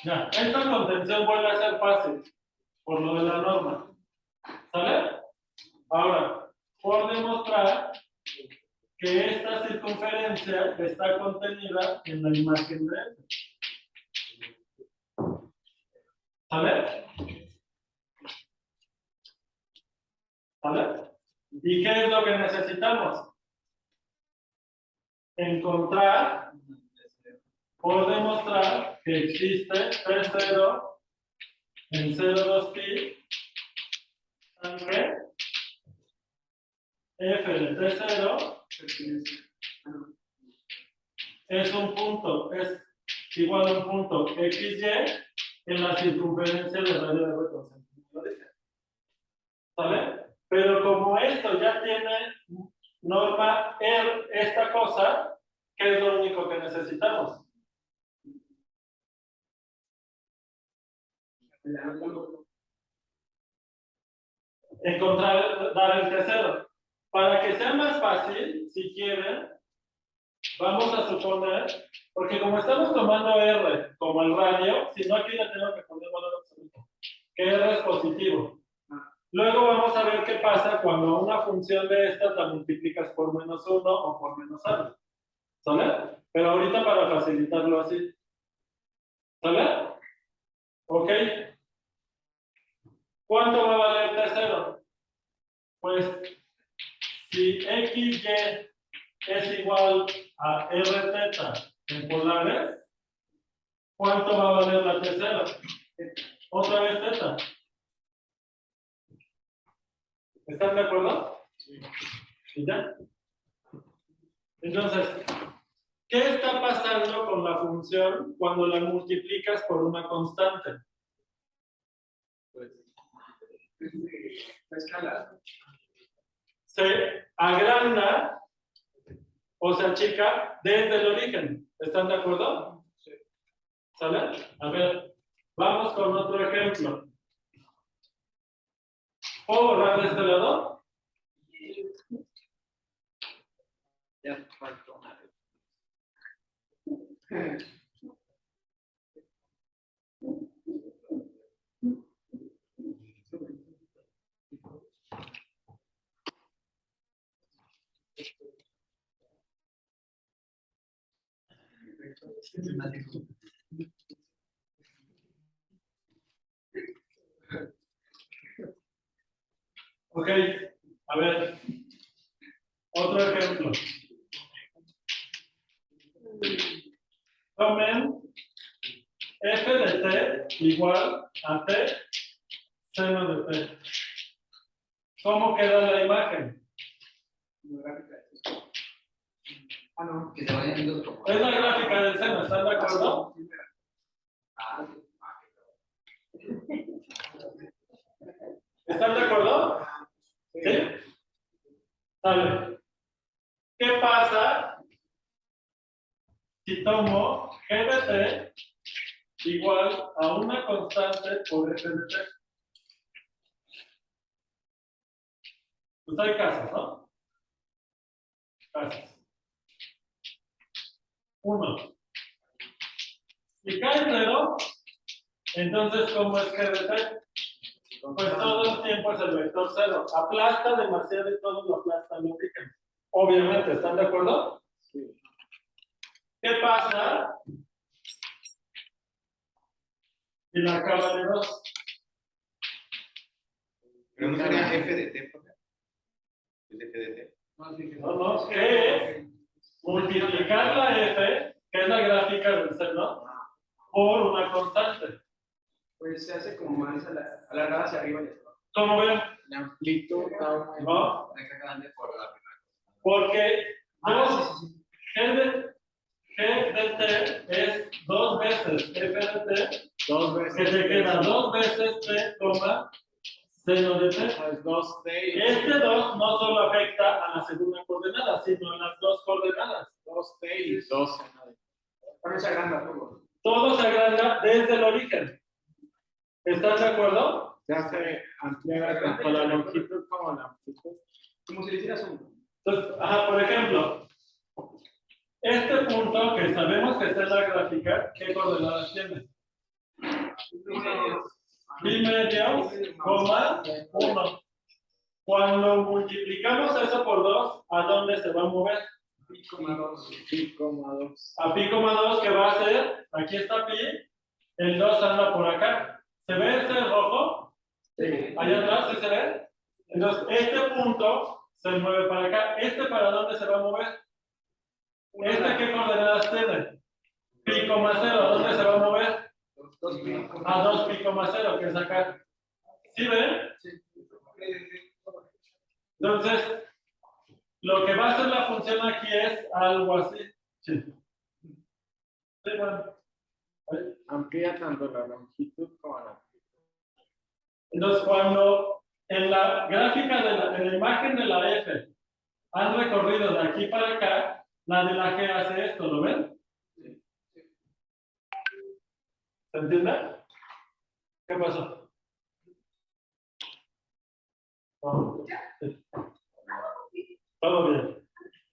ya, esta contención vuelve a ser fácil por lo de la norma. ¿Sale? Ahora, por demostrar que esta circunferencia está contenida en la imagen de F. ¿Sale? ¿Sale? ¿Y qué es lo que necesitamos? Encontrar o demostrar que existe P0 en 0,2pi tangente F de T0 es un punto, es igual a un punto XY en la circunferencia de radio de R con centímetro de origen. ¿Sale? Pero como esto ya tiene norma R, esta cosa, ¿qué es lo único que necesitamos? Encontrar, dar el T0. Para que sea más fácil, si quieren, vamos a suponer, porque como estamos tomando R como el radio, si no aquí le tengo que poner valor absoluto, que R es positivo. Luego vamos a ver qué pasa cuando una función de estas la multiplicas por -1 o por -algo. ¿Sale? Pero ahorita para facilitarlo así. ¿Sale? ¿Ok? ¿Cuánto va a valer T0? Pues si XY es igual a R teta en polares, ¿cuánto va a valer la T0? Otra vez teta. ¿Están de acuerdo? Sí. ¿Y ya? Entonces, ¿qué está pasando con la función cuando la multiplicas por una constante? La escala. Se agranda o se achica desde el origen. ¿Están de acuerdo? Sí. ¿Sale? A ver, vamos con otro ejemplo. ¿Puedo borrar de este lado? Ya faltó una. Ok, a ver, otro ejemplo. Tomen f de t igual a t seno de t. ¿Cómo queda la imagen? Ah, no. Que se vayan viendo como. Es la gráfica del seno, ¿están de acuerdo? ¿Están de acuerdo? ¿Sí? Vale. ¿Qué pasa si tomo g de t igual a una constante por f de t? Pues hay casos, ¿no? Casos. 1. Si cae 0, entonces, ¿cómo es g de t? Pues todo el tiempo es el vector 0. Aplasta demasiado y todo lo aplasta al origen. Obviamente, ¿están de acuerdo? Sí. ¿Qué pasa si la acaba de 2? Pero no sería f de t, ¿por qué? Es de f de t. No, ¿qué es? Multiplicar la f, que es la gráfica del seno, por una constante. Pues se hace como más alargada hacia arriba y hacia abajo. ¿Cómo ven? La amplitud da ¿No? Exactamente por la primera. Porque g de t es 2 veces f de t, dos que veces. te queda 2 veces t, seno de t. Es 2t. Este 2 no solo afecta a la segunda coordenada, sino a las dos coordenadas. 2t y 2 seno de t. También se agranda todo. Todo se agranda desde el origen. ¿Están de acuerdo? Se hace ampliar tanto la longitud como la amplitud. Como si le hicieras un. Entonces, por ejemplo, este punto que sabemos que está en la gráfica, ¿qué coordenadas tiene? Pi medio, coma, 1. Cuando multiplicamos eso por 2, ¿a dónde se va a mover? Pi, 2. Pi, 2. A pi, 2, que va a ser, aquí está pi, el 2 anda por acá. ¿Se ve ese rojo? Sí. Allá atrás, ¿sí se ve? Entonces, este punto se mueve para acá. ¿Este para dónde se va a mover? ¿Este qué coordenadas tiene? Pi, 0, ¿a dónde se va a mover? 2 pi. A 2 pi, 0, que es acá. ¿Sí ven? Sí. Entonces, lo que va a hacer la función aquí es algo así. Sí. Sí, bueno. Ahí. Amplía tanto la longitud como la amplitud. Entonces, cuando en la gráfica en la imagen de la F han recorrido de aquí para acá, la de la G hace esto, ¿lo ven? ¿Se entiende? ¿Qué pasó? Sí. Todo bien.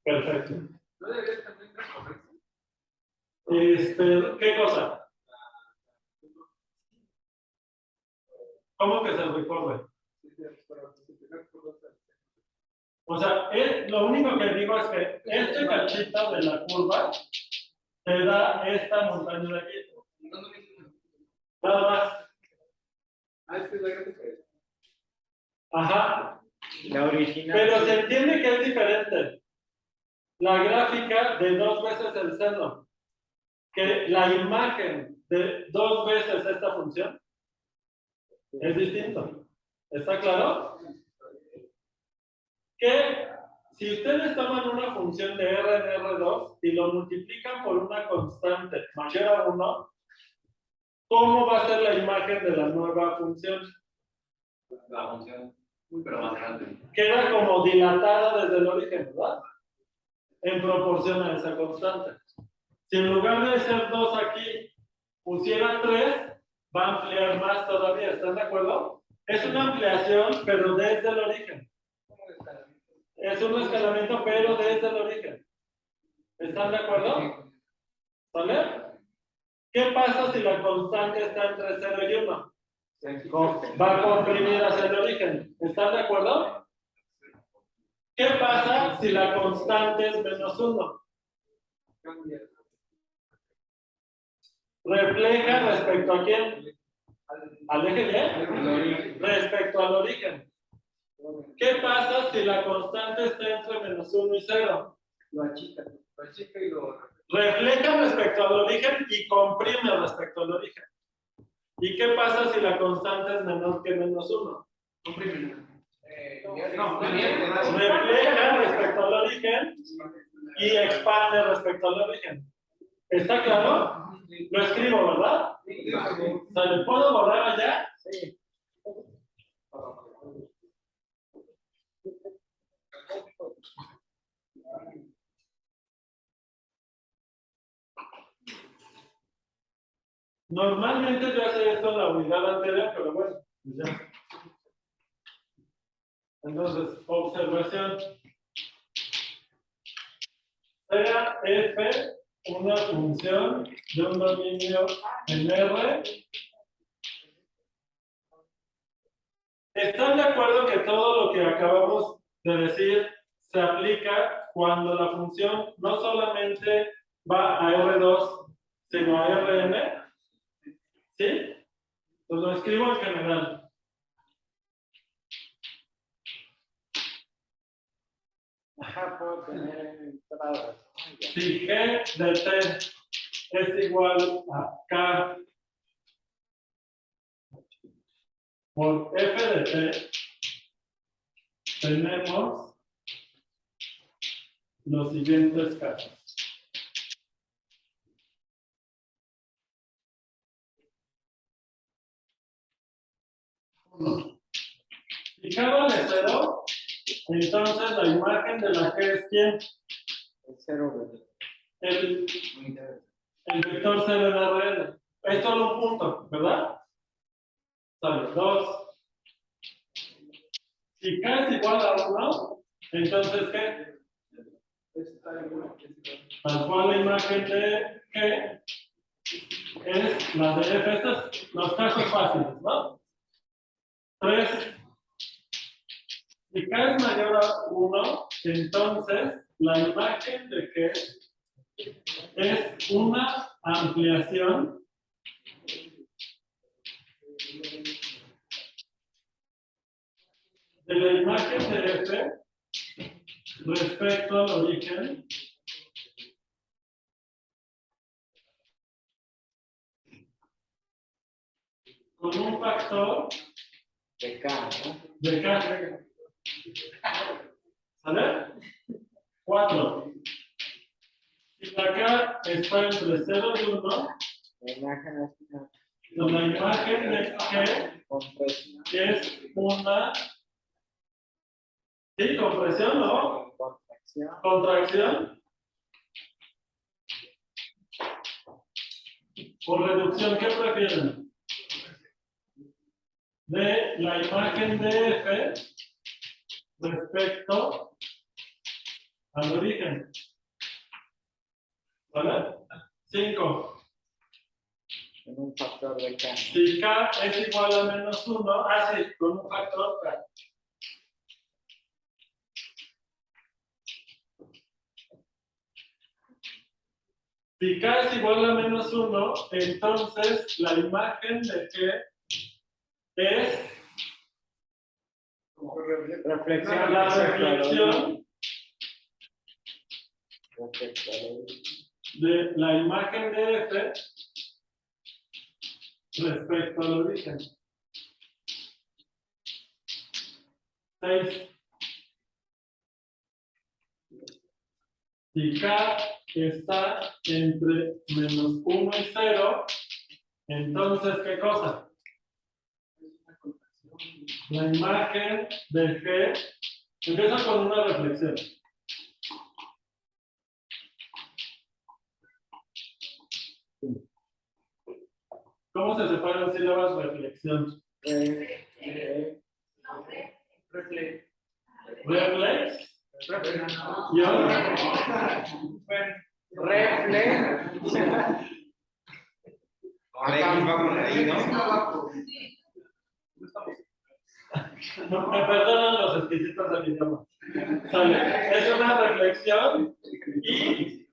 Perfecto. ¿No deberías también recorrerse? ¿Qué cosa? ¿Cómo que se recorre? O sea, lo único que digo es que este cachito de la curva te da esta montaña de aquí. Nada más. Es que es la gráfica. Ajá. La original. Pero se entiende que es diferente. La gráfica de 2 veces el seno, que la imagen de 2 veces esta función es distinto. ¿Está claro? Que si ustedes toman una función de R en R2 y lo multiplican por una constante mayor a 1, ¿cómo va a ser la imagen de la nueva función? La función muy pero más grande. Queda como dilatada desde el origen, ¿verdad? En proporción a esa constante. Si en lugar de ser 2 aquí pusiera 3, va a ampliar más todavía. ¿Están de acuerdo? Es una ampliación, pero desde el origen. Es un escalamiento, pero desde el origen. ¿Están de acuerdo? ¿Vale? ¿Qué pasa si la constante está entre 0 y 1? Va a comprimir hacia el origen. ¿Están de acuerdo? ¿Qué pasa si la constante es menos 1? Refleja respecto a quién? ¿Al eje Y? Respecto al origen. ¿Qué pasa si la constante está entre menos 1 y 0? Lo achica y lo. Refleja respecto al origen y comprime respecto al origen. ¿Y qué pasa si la constante es menor que menos 1? Comprime. Refleja respecto al origen y expande respecto al origen. ¿Está claro? Lo escribo, ¿verdad? O sea, ¿le puedo borrar allá? Sí. Normalmente yo hacía esto en la unidad anterior, pero bueno, pues ya. Entonces, observación. Sea f una función de un dominio en R. ¿Están de acuerdo que todo lo que acabamos de decir se aplica cuando la función no solamente va a R2, sino a Rn? ¿Sí? Pues lo escribo en general. Ajá, puedo tener entradas. Si G de T es igual a K por F de T, tenemos los siguientes casos. Uno. Si K vale 0, entonces la imagen de la G es ¿quién? El 0, El vector 0 en RL. Es solo un punto, ¿verdad? Sale, 2. Si K es igual a 1, entonces ¿qué? Tal cual la imagen de G es la de F. Estos los casos fáciles, ¿no? 3. Si K es mayor a 1, entonces la imagen de G es una ampliación de la imagen de F respecto al origen con un factor de K, ¿no? de K. ¿Sale? 4. Si la K está entre 0 y 1, La imagen es una la imagen de G compresión. es una ¿sí? Compresión o Contracción. contracción o reducción. ¿Qué prefieren? De la imagen de F respecto al origen. ¿Vale? 5. En un factor de K. Si K es igual a menos 1, sí, con un factor K. Si K es igual a menos 1, entonces la imagen de G es Reflexión. la reflexión Respecto al origen. de la imagen de F respecto al origen. 6. Si K está entre menos 1 y 0, entonces, ¿qué cosa? La imagen de G empieza con una reflexión. ¿Cómo se separan sílabas reflexión? Reflex. Y ahora. Reflex. Ahora va por ahí, ¿no? No, me perdonan los exquisitos del idioma. Sale. Es una reflexión y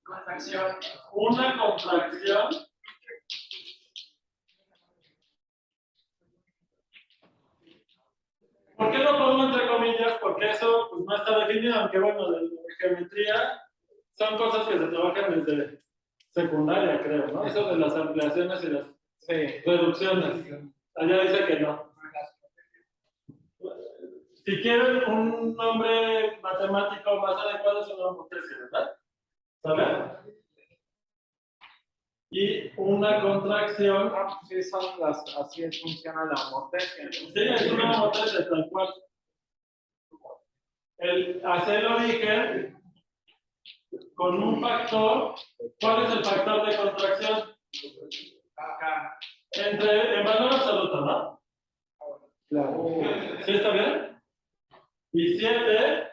una contracción. ¿Por qué lo pongo entre comillas? Porque eso pues, no está definido, aunque bueno, de geometría son cosas que se trabajan desde secundaria, creo, ¿no? Eso de las ampliaciones y las reducciones. Allá dice que no. Si quieren un nombre matemático más adecuado es una homotesía, ¿verdad? ¿Sabes? Y una contracción. Sí, son las, así funciona la homotesía. Sí, es una homotesía tal cual. El hacer el origen con un factor. ¿Cuál es el factor de contracción? En valor absoluto, ¿no? Claro. ¿Sí está bien? Y 7.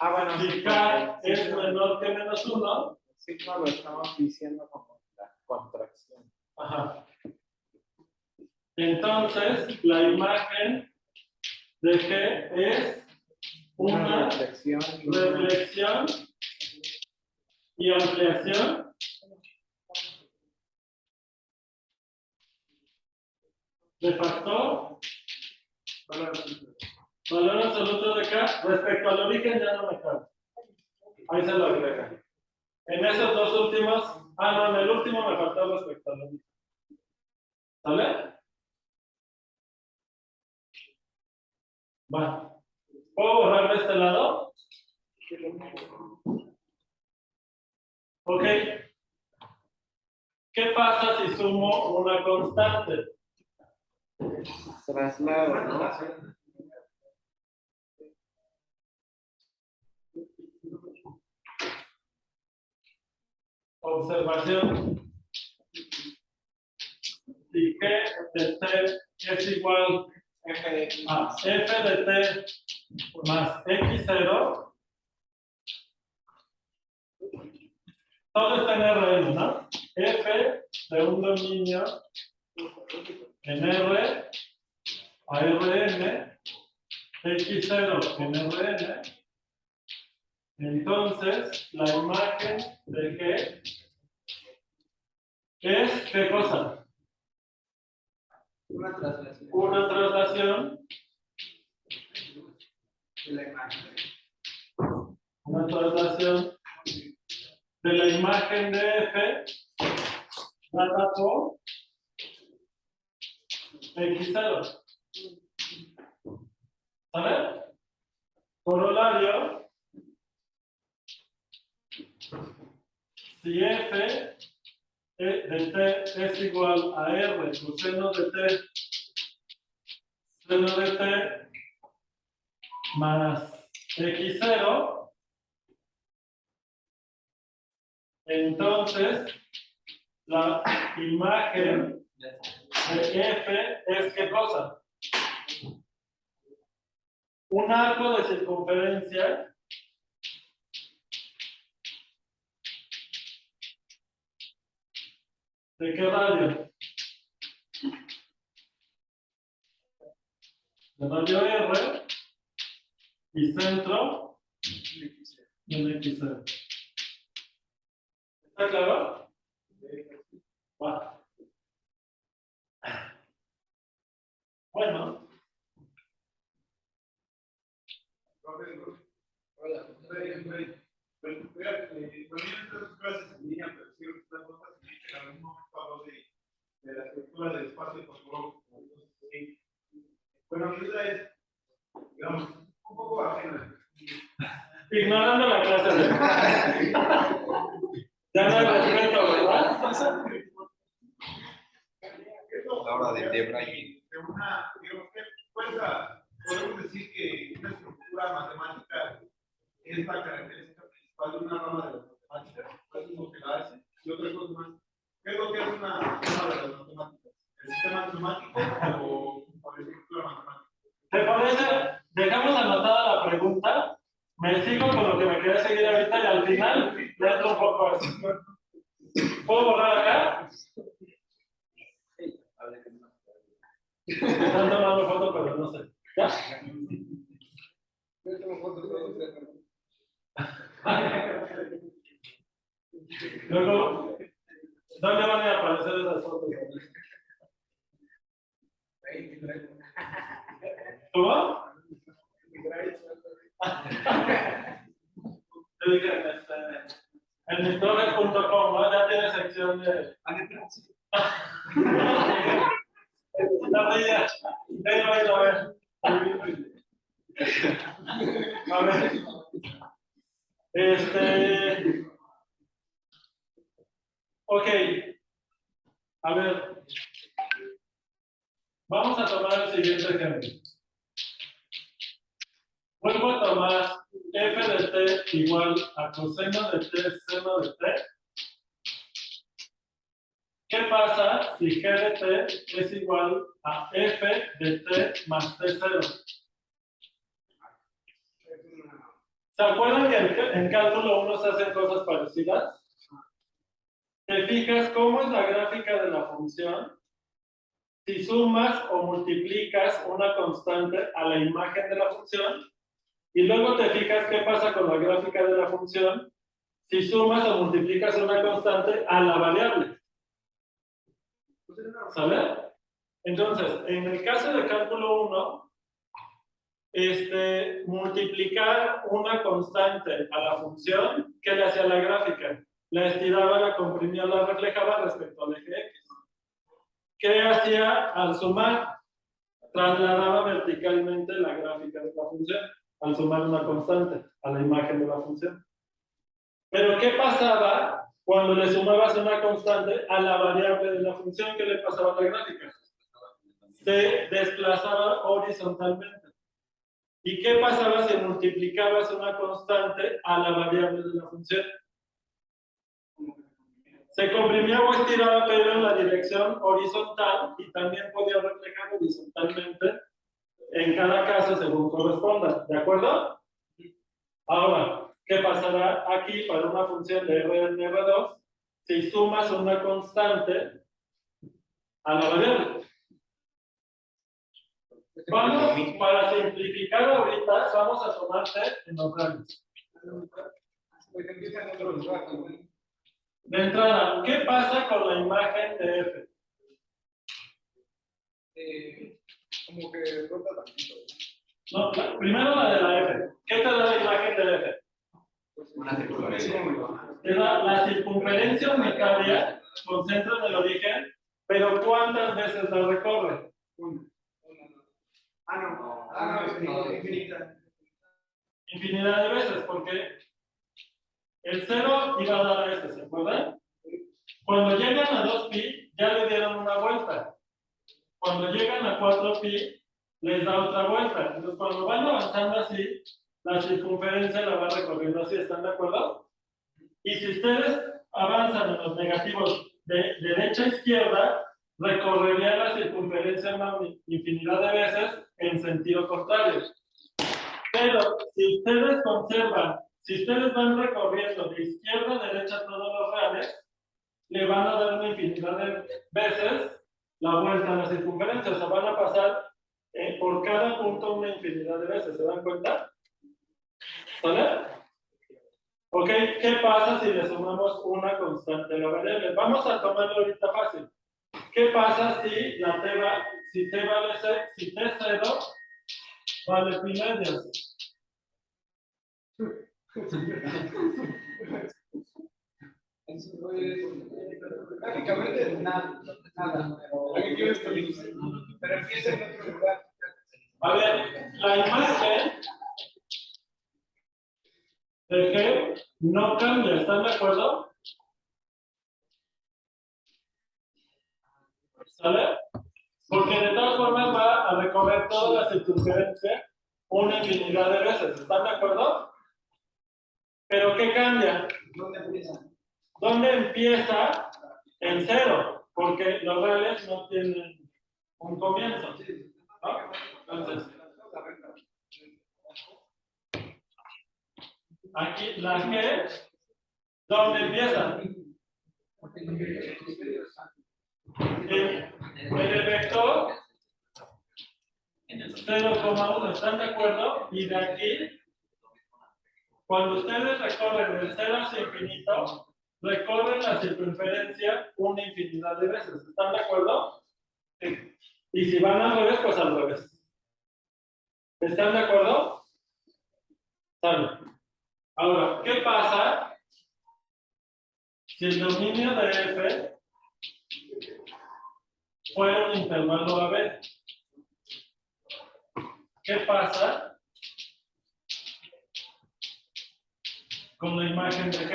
Bueno, Si sí, K porque es menor que menos 1. el signo lo estamos diciendo como la contracción. Ajá. Entonces, la imagen de G es una reflexión y ampliación de factor Valor absoluto de K respecto al origen ya no me cabe. Ahí se lo agrega. En esos dos últimos, no, en el último me faltó respecto al origen. ¿Sale? Va. ¿Puedo borrar de este lado? Ok. ¿Qué pasa si sumo una constante? Traslado, ¿no? Observación. Si G de T es igual a F de T más X0, todo está en Rn, ¿no? F de un dominio en R a Rn, X0 en Rn, entonces la imagen de G es ¿qué cosa? Una traslación. Una traslación. De la imagen. Una traslación de la imagen de F dada por X0. ¿Sale? Corolario. Si F de T es igual a R coseno de T, seno de T más X0, entonces la imagen de F es ¿qué cosa? Un arco de circunferencia ¿de qué radio? De radio R y centro en X0. ¿Está claro? Va. Bueno. Hola. También estas clases en línea, pero sí estas cosas que en algún momento habló de la estructura del espacio cosmológico. Bueno, mi duda es, digamos, un poco ajena. Ignorando la clase de... Ya no hay respeto, ¿verdad? La hora de Brahim. De una, digamos, ¿qué fuerza podemos decir que una estructura matemática es la característica principal de una rama de la matemática? ¿Cuál es lo que la hace? Y otra cosa más, ¿qué es lo que hace una rama de las matemáticas? ¿El sistema matemático o la estructura matemática? ¿Te parece? Dejamos anotada la pregunta. Me sigo con lo que me quería seguir ahorita y al final le entro un poco a eso. ¿Puedo borrar acá? Están tomando foto, pero no sé. ¿Ya? Yo tomo fotos de ustedes. Luego, ¿dónde van a aparecer esas fotos? ¿Cómo? Yo dije, en mistorres.com, ¿no? Ya tiene sección de... La silla. Venga, a ver. A ver. Ok. A ver. Vamos a tomar el siguiente ejemplo. Vuelvo a tomar f de t igual a coseno de t seno de t. ¿Qué pasa si g de t es igual a f de t más t0? ¿Se acuerdan que en cálculo 1 se hacen cosas parecidas? ¿Te fijas cómo es la gráfica de la función? Si sumas o multiplicas una constante a la imagen de la función, y luego te fijas qué pasa con la gráfica de la función si sumas o multiplicas una constante a la variable. ¿Sale? Entonces, en el caso de cálculo 1, multiplicar una constante a la función, ¿qué le hacía la gráfica? La estiraba, la comprimía, la reflejaba respecto al eje X. ¿Qué hacía al sumar? Trasladaba verticalmente la gráfica de la función al sumar una constante a la imagen de la función. Pero ¿qué pasaba cuando le sumabas una constante a la variable de la función? ¿Qué le pasaba a la gráfica? Se desplazaba horizontalmente. ¿Y qué pasaba si multiplicabas una constante a la variable de la función? Se comprimía o estiraba, pero en la dirección horizontal, y también podía reflejar horizontalmente en cada caso según corresponda. ¿De acuerdo? Ahora, ¿qué pasará aquí para una función de R en R2 si sumas una constante a la variable? Vamos, para simplificar ahorita, vamos a tomarte en los reales. Pues empieza en otro lugar, ¿no? De entrada, ¿qué pasa con la imagen de F? Como que rota tantito. No, primero la de la F. ¿Qué te da la imagen de F? Una circunferencia. Te da la circunferencia unitaria, concentra en el origen, pero ¿cuántas veces la recorre? No, infinita. Infinidad de veces, porque el 0 iba a dar a este, ¿se acuerdan? Cuando llegan a 2pi, ya le dieron una vuelta. Cuando llegan a 4pi, les da otra vuelta. Entonces, cuando van avanzando así, la circunferencia la va recorriendo así, ¿están de acuerdo? Y si ustedes avanzan en los negativos de derecha a izquierda, recorrerían la circunferencia una infinidad de veces en sentido contrario. Pero si ustedes conservan, si ustedes van recorriendo de izquierda a derecha todos los reales, le van a dar una infinidad de veces la vuelta a la circunferencia. O sea, van a pasar por cada punto una infinidad de veces. ¿Se dan cuenta? ¿Sale? Ok, ¿qué pasa si le sumamos una constante a la variable? Vamos a tomarlo ahorita fácil. ¿Qué pasa si la t va, si t vale 0, si t0 vale pi medios? Prácticamente nada. Aquí quiero esto, pero empieza en otro lugar. A ver, la imagen de G no cambia, ¿están de acuerdo? ¿Sale? Porque de todas formas va a recorrer toda la circunferencia una infinidad de veces, ¿están de acuerdo? Pero ¿qué cambia? ¿Dónde empieza? ¿Dónde empieza? En 0, porque los reales no tienen un comienzo, ¿no? Entonces, aquí la G, ¿dónde empieza? En el vector 0,1, ¿están de acuerdo? Y de aquí, cuando ustedes recorren del 0 hacia infinito, recorren la circunferencia una infinidad de veces, ¿están de acuerdo? Sí. Y si van al revés, pues al revés. ¿Están de acuerdo? ¿Sale? Ahora, ¿qué pasa si el dominio de F fuera un intervalo AB? ¿Qué pasa con la imagen de G?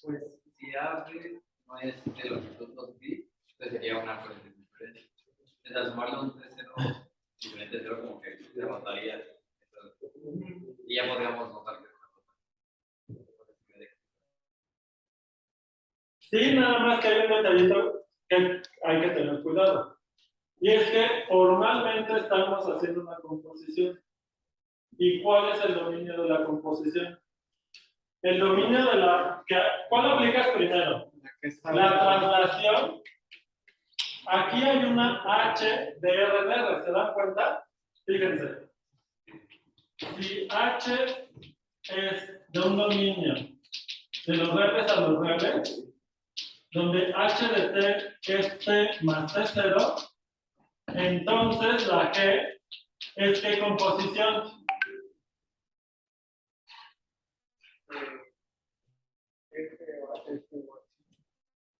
Pues si abre no es de los dos pi, entonces sería una diferencia. Entonces al sumarle un 3-0, simplemente 0 como que se aguantaría. Y ya podríamos notar que Sí, nada más que hay un detallito que hay que tener cuidado. Y es que formalmente estamos haciendo una composición. ¿Y cuál es el dominio de la composición? El dominio de la... ¿Cuál aplicas primero? La traslación. Aquí hay una H de R en R, ¿se dan cuenta? Fíjense. Si H es de un dominio de los reales a los reales, donde H de T es T más T0, entonces la G es qué composición.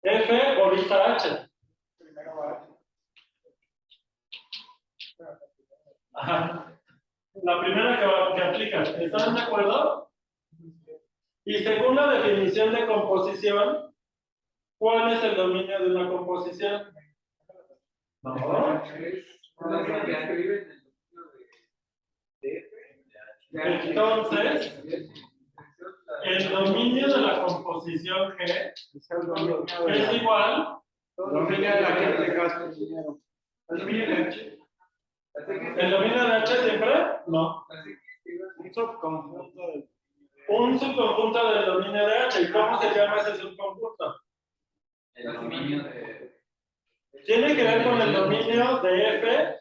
F ahorita H. Ajá. La primera que aplicas, ¿están de acuerdo? Y según la definición de composición, ¿cuál es el dominio de una composición? No. Es una que escribe en el dominio de F. Entonces, el dominio de la composición G Es el dominio de es la, igual. dominio de la que aplicaste primero. ¿El dominio de H? ¿El dominio de H siempre? No. Un subconjunto del Un subconjunto del dominio de H. ¿Y cómo se llama ese subconjunto? El dominio de. Tiene que ver con el dominio de F.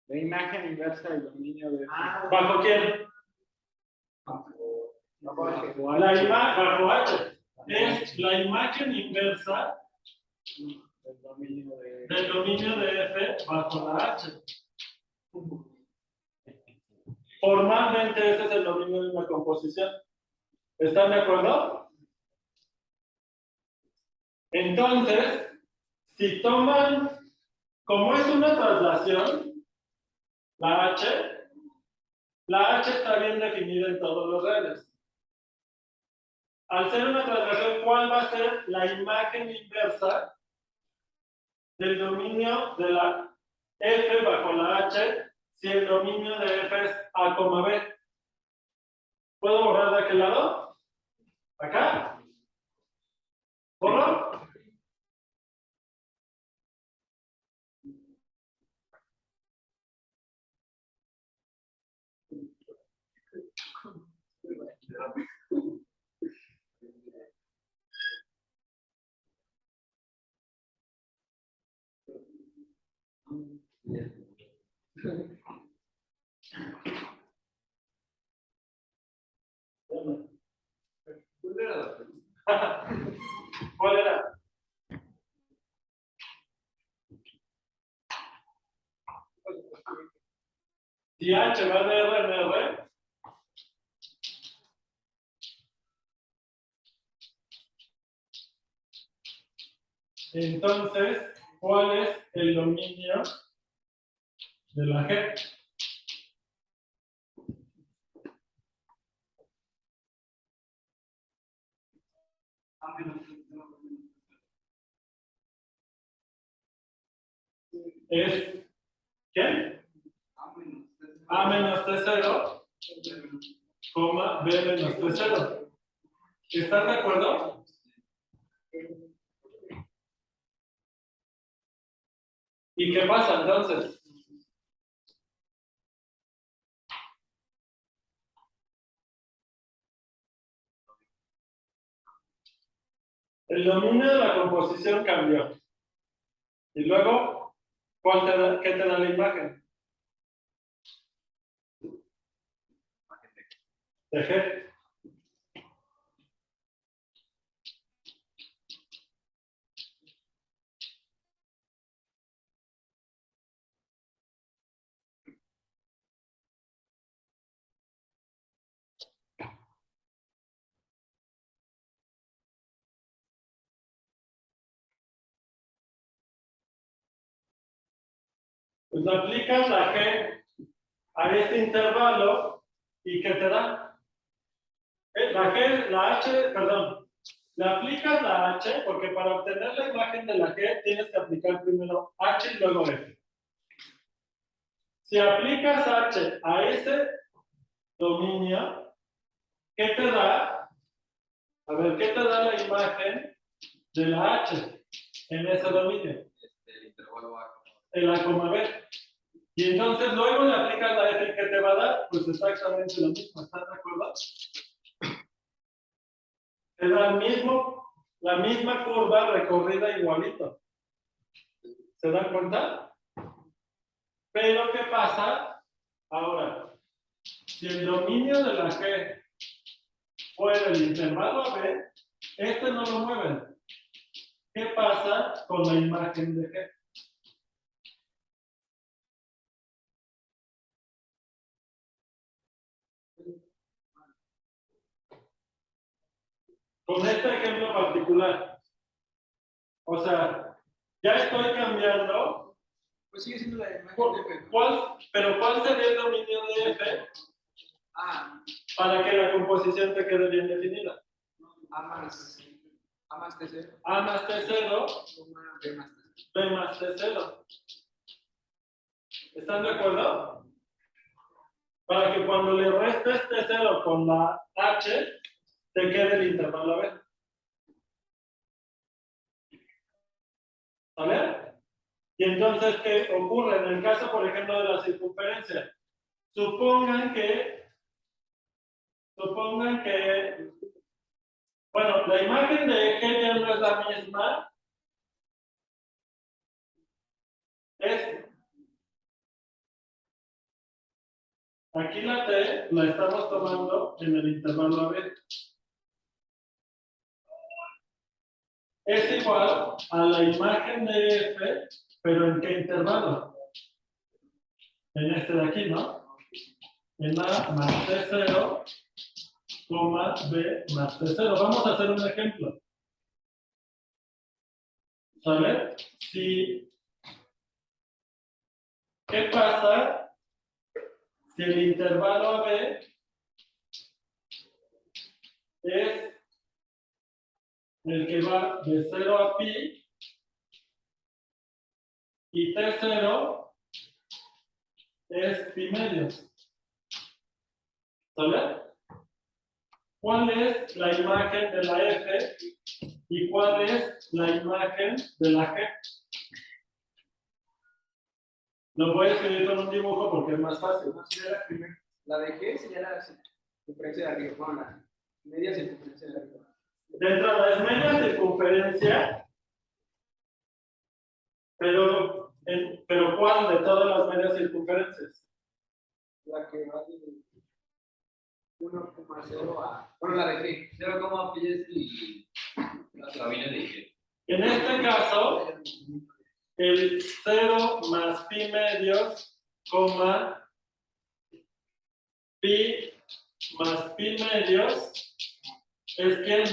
la imagen inversa del dominio de ¿Bajo quién? Bajo H. Es la imagen inversa del dominio de del dominio de F bajo la H. Formalmente ese es el dominio de una composición. ¿Están de acuerdo? Entonces, si toman, como es una traslación, la H está bien definida en todos los redes. Al ser una traslación, ¿cuál va a ser la imagen inversa del dominio de la F bajo la H si el dominio de F es A, B? ¿Puedo borrar de aquel lado? ¿Acá? ¿Borro? ¿Cuál era? Si H va de R en R, entonces, ¿cuál es el dominio de la G? Es ¿qué? A menos T0, coma B menos T0. ¿Están de acuerdo? ¿Y qué pasa entonces? El dominio de la composición cambió. Y luego, ¿qué te da la imagen? De G. Pues aplicas la G a este intervalo y ¿qué te da? La H, perdón, le aplicas la H porque para obtener la imagen de la G tienes que aplicar primero H y luego F. Si aplicas H a ese dominio, ¿qué te da? A ver, ¿qué te da la imagen de la H en ese dominio? El intervalo A. El A, B. Y entonces luego le aplicas la F y ¿qué te va a dar? Pues exactamente lo mismo, ¿estás de acuerdo? Te da la misma curva recorrida igualito. ¿Se dan cuenta? Pero ¿qué pasa? Ahora, si el dominio de la G fuera el intervalo AB, este no lo mueven. ¿Qué pasa con la imagen de G? con este ejemplo particular. O sea, ya estoy cambiando. Pues sigue siendo la imagen de F. Pero ¿cuál sería el dominio de F Ah, para que la composición te quede bien definida? A más T0, A más T0, coma B más T0. B más T0. ¿Están de acuerdo? Para que cuando le restes T0 con la H, te quede el intervalo B. ¿Vale? Y entonces, ¿qué ocurre? En el caso, por ejemplo, de la circunferencia. Supongan que, bueno, la imagen de eje ya no es la misma. Aquí la T la estamos tomando en el intervalo AB. Es igual a la imagen de F, pero ¿en qué intervalo? En este de aquí, ¿no? En A más T0, coma B más T0. Vamos a hacer un ejemplo. ¿Sale? ¿Qué pasa si el intervalo AB es el que va de 0 a pi y T0 es pi medios? ¿Sale? ¿Cuál es la imagen de la F y cuál es la imagen de la G? Lo voy a escribir con un dibujo porque es más fácil. No, sería la primera. La de G sería la circunferencia de arriba. Bueno, la media circunferencia de arriba. De entrada es media circunferencia, pero ¿cuál de todas las medias circunferencias? La que va de 1,0 a. Bueno, la de G. 0, pi es la viene de G. En este caso, el 0 más pi medios, coma, pi más pi medios, es que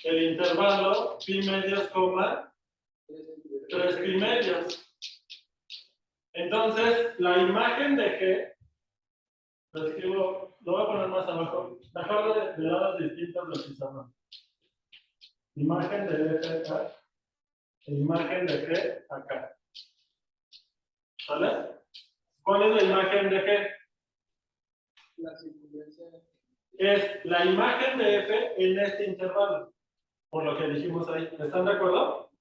el intervalo pi medios, coma, 3 pi medios. Entonces, la imagen de G, lo escribo, lo voy a poner más abajo, mejor de lados distintos lo que llaman. Imagen de F acá, e imagen de G acá. ¿Vale? ¿Cuál es la imagen de G? La circunferencia. Es la imagen de F en este intervalo, por lo que dijimos ahí. ¿Están de acuerdo?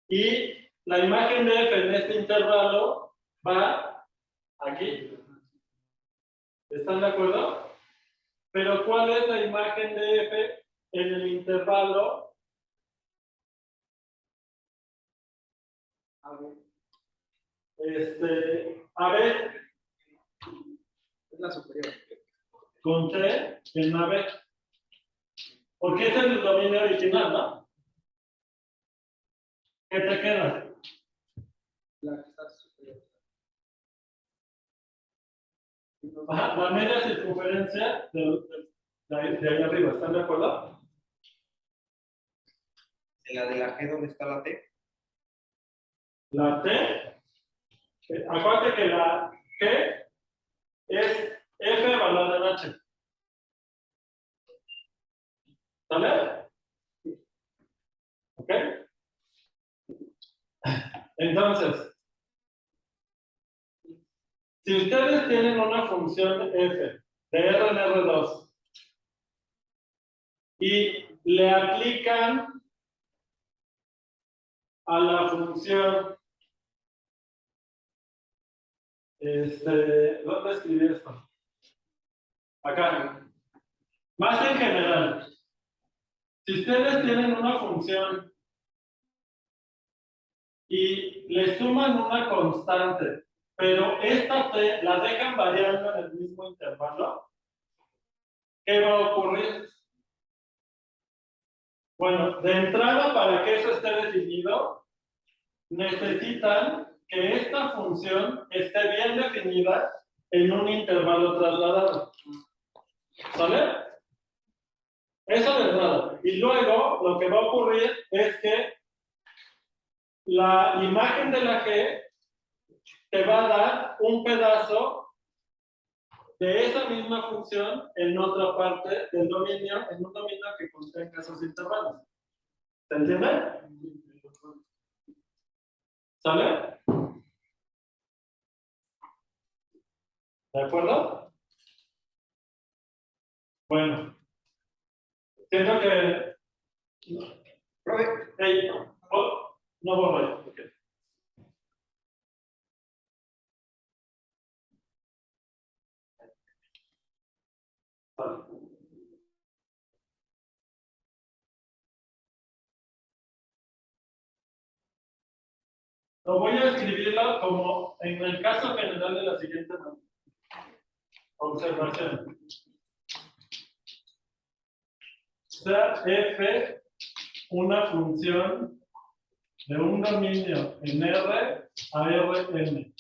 Y la imagen de F en este intervalo va aquí. ¿Están de acuerdo? Pero ¿cuál es la imagen de F en el intervalo? A ver, Es la superior. con T en AB. Porque es el dominio original, ¿no? ¿Qué te queda? La que está superior. Ajá, la media circunferencia de ahí arriba. ¿Están de acuerdo? En la de la G, ¿dónde está la T? La T, acuérdate que la G es F evaluada en H. ¿Sale? ¿Ok? Entonces, si ustedes tienen una función F de R en R2 y le aplican a la función, ¿dónde escribí esto? Acá. Más en general, si ustedes tienen una función y le suman una constante, pero esta T la dejan variando en el mismo intervalo, ¿qué va a ocurrir? Bueno, de entrada, para que eso esté definido, necesitan que esta función esté bien definida en un intervalo trasladado. ¿Sale? Eso de entrada. Y luego lo que va a ocurrir es que la imagen de la G te va a dar un pedazo de esa misma función en otra parte del dominio, en un dominio que contenga esos intervalos. ¿Se entiende? ¿Sale? ¿De acuerdo? Bueno. Siento que... Profe, Hey, oh, no borro. Ok. Vale. Lo voy a escribirlo como en el caso general de la siguiente observación. Sea f una función de un dominio en R a Rn.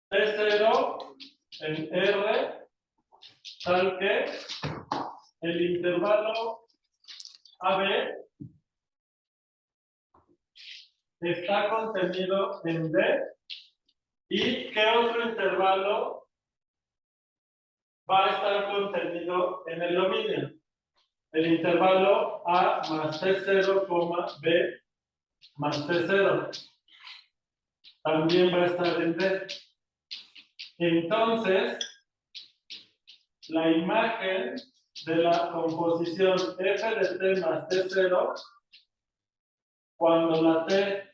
T0 en R tal que el intervalo AB está contenido en D y qué otro intervalo va a estar contenido en el dominio. El intervalo A más T0, B más T0 también va a estar en D. Entonces, la imagen de la composición f de t más t0, cuando la t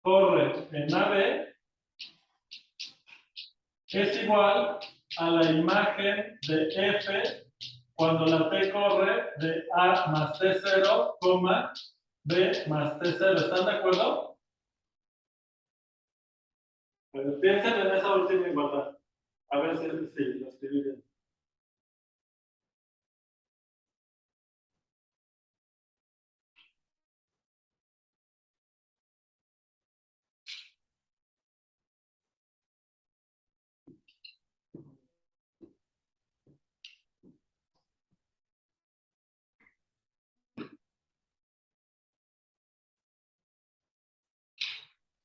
corre en AB, es igual a la imagen de f cuando la t corre de A más t0, B más t0. ¿Están de acuerdo? Pero piensen en esa última igualdad. A ver si lo escribí bien.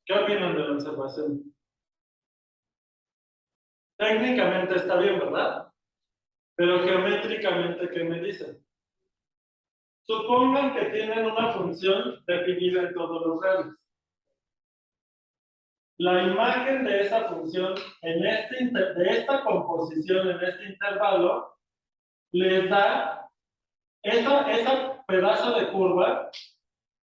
¿Qué opinan de la observación? Técnicamente está bien, ¿verdad? Pero geométricamente, ¿qué me dicen? Supongan que tienen una función definida en todos los reales. La imagen de esa función, de esta composición en este intervalo, les da ese pedazo de curva.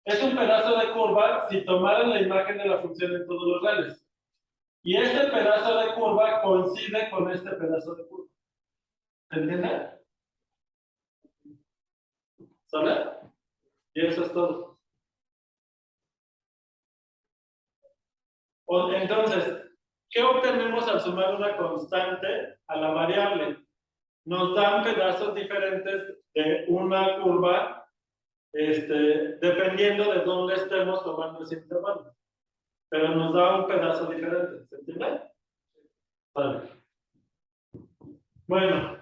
Es un pedazo de curva si tomaran la imagen de la función en todos los reales. Y este pedazo de curva coincide con este pedazo de curva. ¿Se entiende? ¿Sale? Y eso es todo. Entonces, ¿qué obtenemos al sumar una constante a la variable? Nos dan pedazos diferentes de una curva, dependiendo de dónde estemos tomando ese intervalo. Pero nos da un pedazo diferente. ¿Se entiende? Vale. Bueno,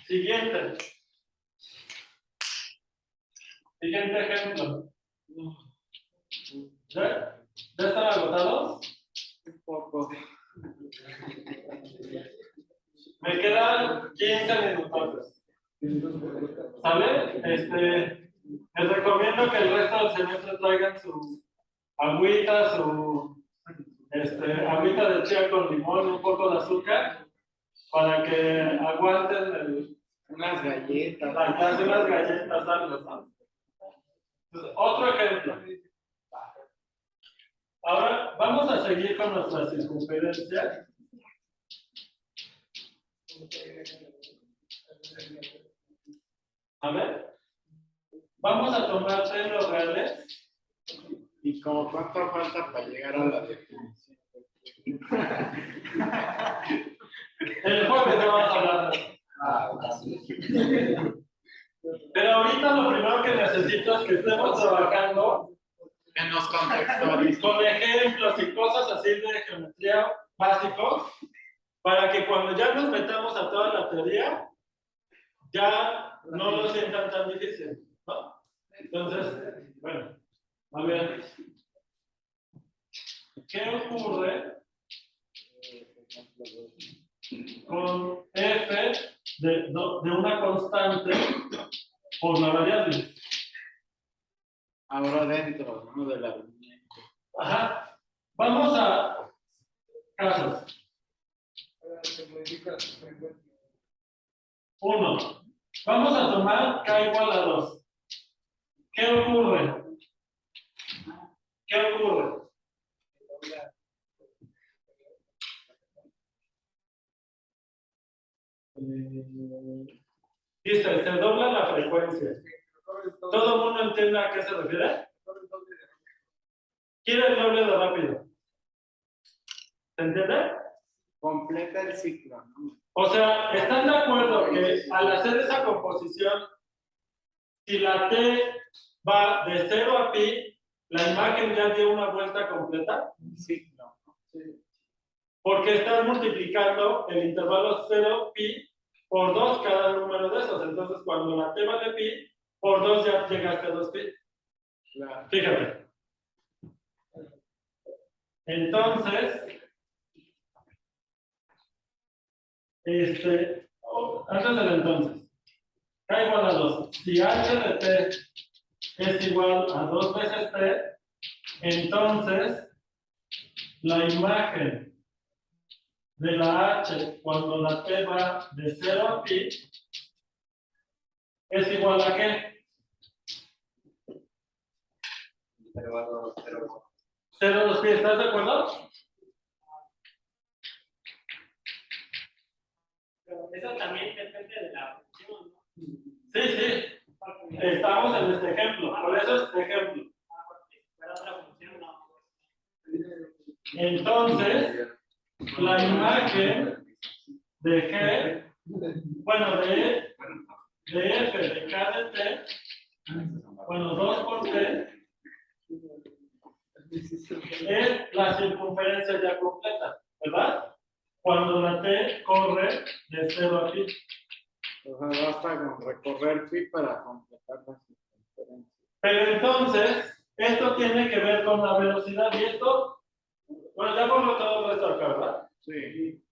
siguiente. Siguiente ejemplo. ¿Ya están agotados? Un poco. Me quedan 15 minutos. ¿Sale? Les recomiendo que el resto del semestre traigan su agüita, agüita de chía con limón y un poco de azúcar para que aguanten Unas galletas. la clase, unas galletas, algo, ¿no? Entonces, otro ejemplo. Ahora vamos a seguir con nuestra circunferencia. A ver. Vamos a tomar los reales. ¿Y como cuánto falta para llegar a la definición? El jueves no vamos a hablar de eso. Pero ahorita lo primero que necesito es que estemos trabajando En los contextuales. con ejemplos y cosas así de geometría básicos para que cuando ya nos metamos a toda la teoría, ya no lo sientan tan difícil, ¿no? Entonces, bueno, a ver, ¿qué ocurre con f de una constante por la variable? Ahora dentro, ¿no? De la Ajá. Vamos a casos. Se modifica la frecuencia. 1. Vamos a tomar k igual a 2. ¿Qué ocurre? ¿Qué ocurre? Dice, se dobla la frecuencia. ¿Todo el mundo entiende a qué se refiere? ¿Quiere el doble de rápido? ¿Se entiende? completa el ciclo, ¿no? O sea, ¿están de acuerdo que al hacer esa composición, si la t va de 0 a pi, la imagen ya dio una vuelta completa? Ciclo. Porque estás multiplicando el intervalo 0 pi por 2 cada número de esos. Entonces, cuando la t vale pi, por 2 ya llegaste a 2 pi. Claro. Fíjate. Entonces, antes del entonces, k igual a 2. Si h de t es igual a 2 veces t, entonces la imagen de la h cuando la t va de 0 a pi es igual a ¿qué? 0 a 2 pi, ¿estás de acuerdo? Pero eso también depende de la función, ¿no? Sí, sí. Estamos en este ejemplo. Por eso es ejemplo. Porque si fuera otra función, no. Entonces, la imagen de G, bueno, de F de K de T, bueno, 2 por T, es la circunferencia ya completa, ¿verdad? Cuando la T corre de 0 a pi. O sea, basta con recorrer pi para completar la circunferencia. Pero entonces, esto tiene que ver con la velocidad y esto, bueno, ya pongo todo el resto acá, ¿verdad? Sí.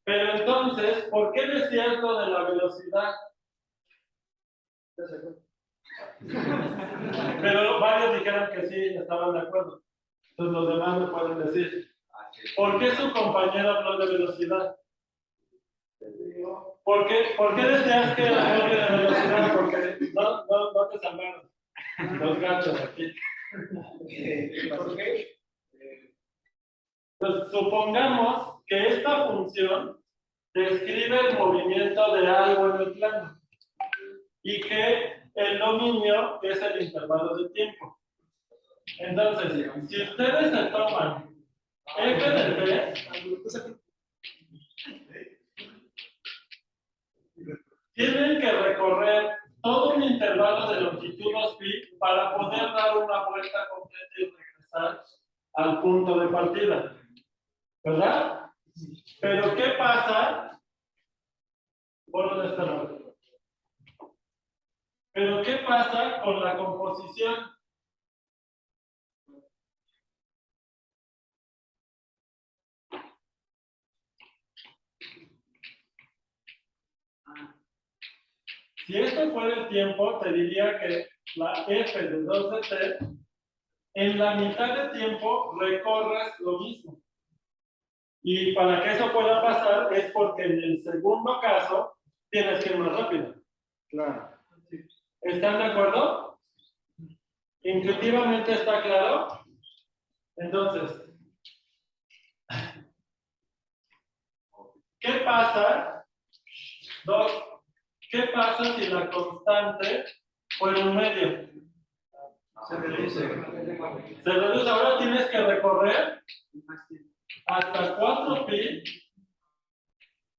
Pero entonces, ¿por qué decías lo de la velocidad? Pero varios dijeron que sí, estaban de acuerdo. Entonces los demás me pueden decir, ¿por qué su compañero habló de velocidad? ¿Por qué decías que era doble de velocidad? Porque no te salvaron los ganchos aquí. ¿Por qué? Pues supongamos que esta función describe el movimiento de algo en el plano y que el dominio es el intervalo de tiempo. Entonces, si ustedes se toman f de t, tienen que recorrer todo un intervalo de longitud 2pi para poder dar una vuelta completa y regresar al punto de partida. ¿Verdad? Pero ¿qué pasa? Por donde está la vuelta. Pero ¿qué pasa con la composición? Si esto fuera el tiempo, te diría que la f de 2 de t, en la mitad de tiempo recorres lo mismo. Y para que eso pueda pasar es porque en el segundo caso tienes que ir más rápido. Claro. ¿Están de acuerdo? ¿Intuitivamente está claro? Entonces, ¿qué pasa? ¿Qué pasa si la constante fuera un medio? Se reduce. Se reduce. Ahora tienes que recorrer hasta 4pi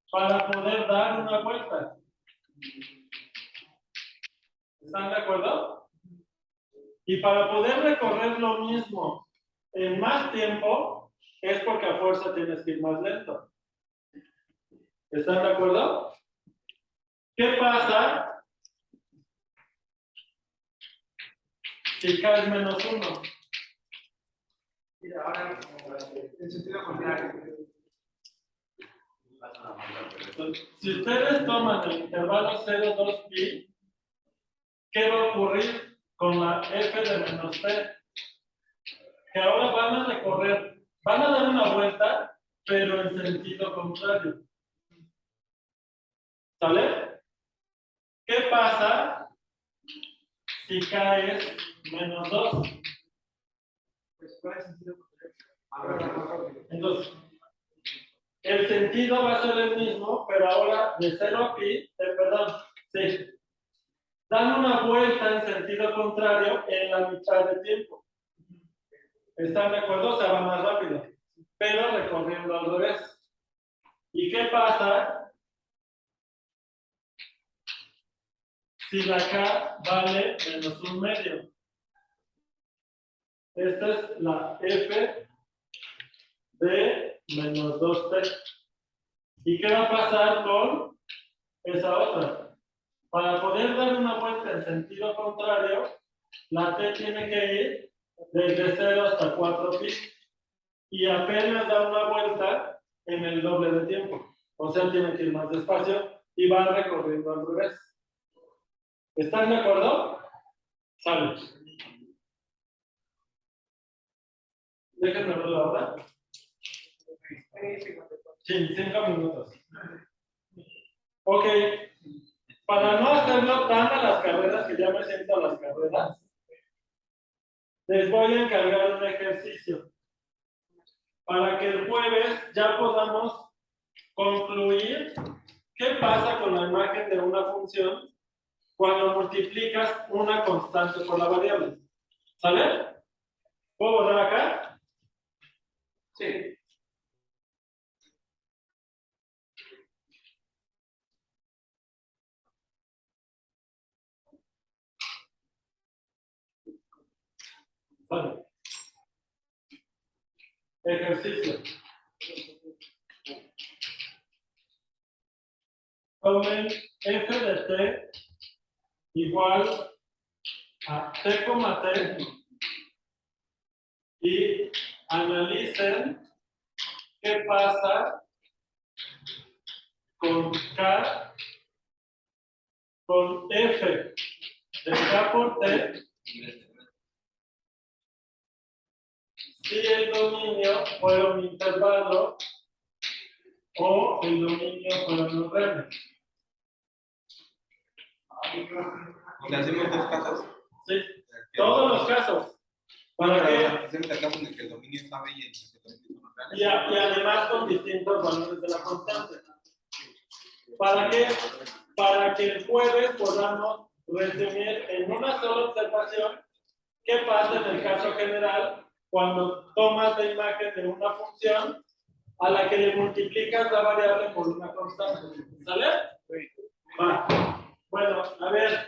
para poder dar una vuelta. ¿Están de acuerdo? Y para poder recorrer lo mismo en más tiempo, es porque a fuerza tienes que ir más lento. ¿Están de acuerdo? ¿Qué pasa si K es menos 1? Mira, ahora, en sentido contrario. Si ustedes toman el intervalo 0, 2, pi, ¿qué va a ocurrir con la f de menos t? Que ahora van a recorrer, van a dar una vuelta, pero en sentido contrario. ¿Sale? ¿Qué pasa si K es menos 2? Pues, ¿cuál es el sentido contrario? Entonces, el sentido va a ser el mismo, pero ahora de 0 a pi, perdón, sí, dan una vuelta en sentido contrario en la mitad de tiempo. ¿Están de acuerdo? O sea, va más rápido, pero recorriendo al revés. ¿Y qué pasa si la K vale menos 1/2? Esta es la f de menos 2t. ¿Y qué va a pasar con esa otra? Para poder dar una vuelta en sentido contrario, la t tiene que ir desde 0 hasta 4 pi. Y apenas da una vuelta en el doble de tiempo. O sea, tiene que ir más despacio y va recorriendo al revés. ¿Están de acuerdo? Sale. Déjenme ver la hora. Sí, 5 minutos. Ok. Para no hacerlo tan a las carreras, que ya me siento a las carreras, les voy a encargar un ejercicio para que el jueves ya podamos concluir qué pasa con la imagen de una función cuando multiplicas una constante por la variable. ¿Sale? ¿Puedo borrar acá? Sí. Vale. Ejercicio. Tomen f de t igual a t, t y analicen qué pasa con k, con f de k por t si el dominio fuera un intervalo o el dominio fuera un real. Le hacemos dos casos. Sí, todos los casos. ¿Para qué? Hacemos el caso en el que el dominio está B y en el que el dominio no está Y además con distintos valores de la constante. ¿Para qué? Para que el jueves podamos resumir en una sola observación qué pasa en el caso general cuando tomas la imagen de una función a la que le multiplicas la variable por una constante. ¿Sale? Va. Bueno, a ver.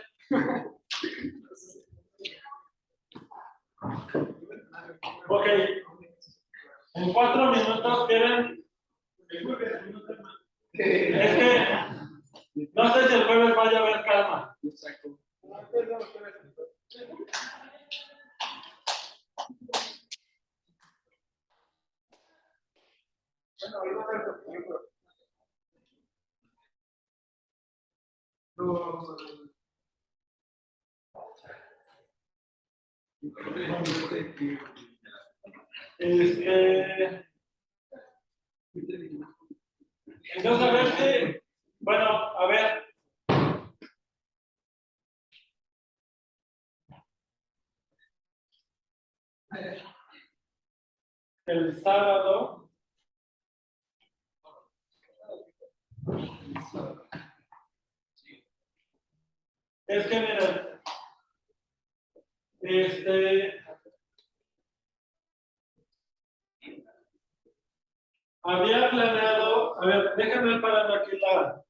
Ok. En 4 minutos quieren. Es que no sé si el jueves vaya a haber calma. Entonces, a ver si. Bueno, a ver. El sábado. Es que miren. Había planeado. A ver, déjenme parar aquí la.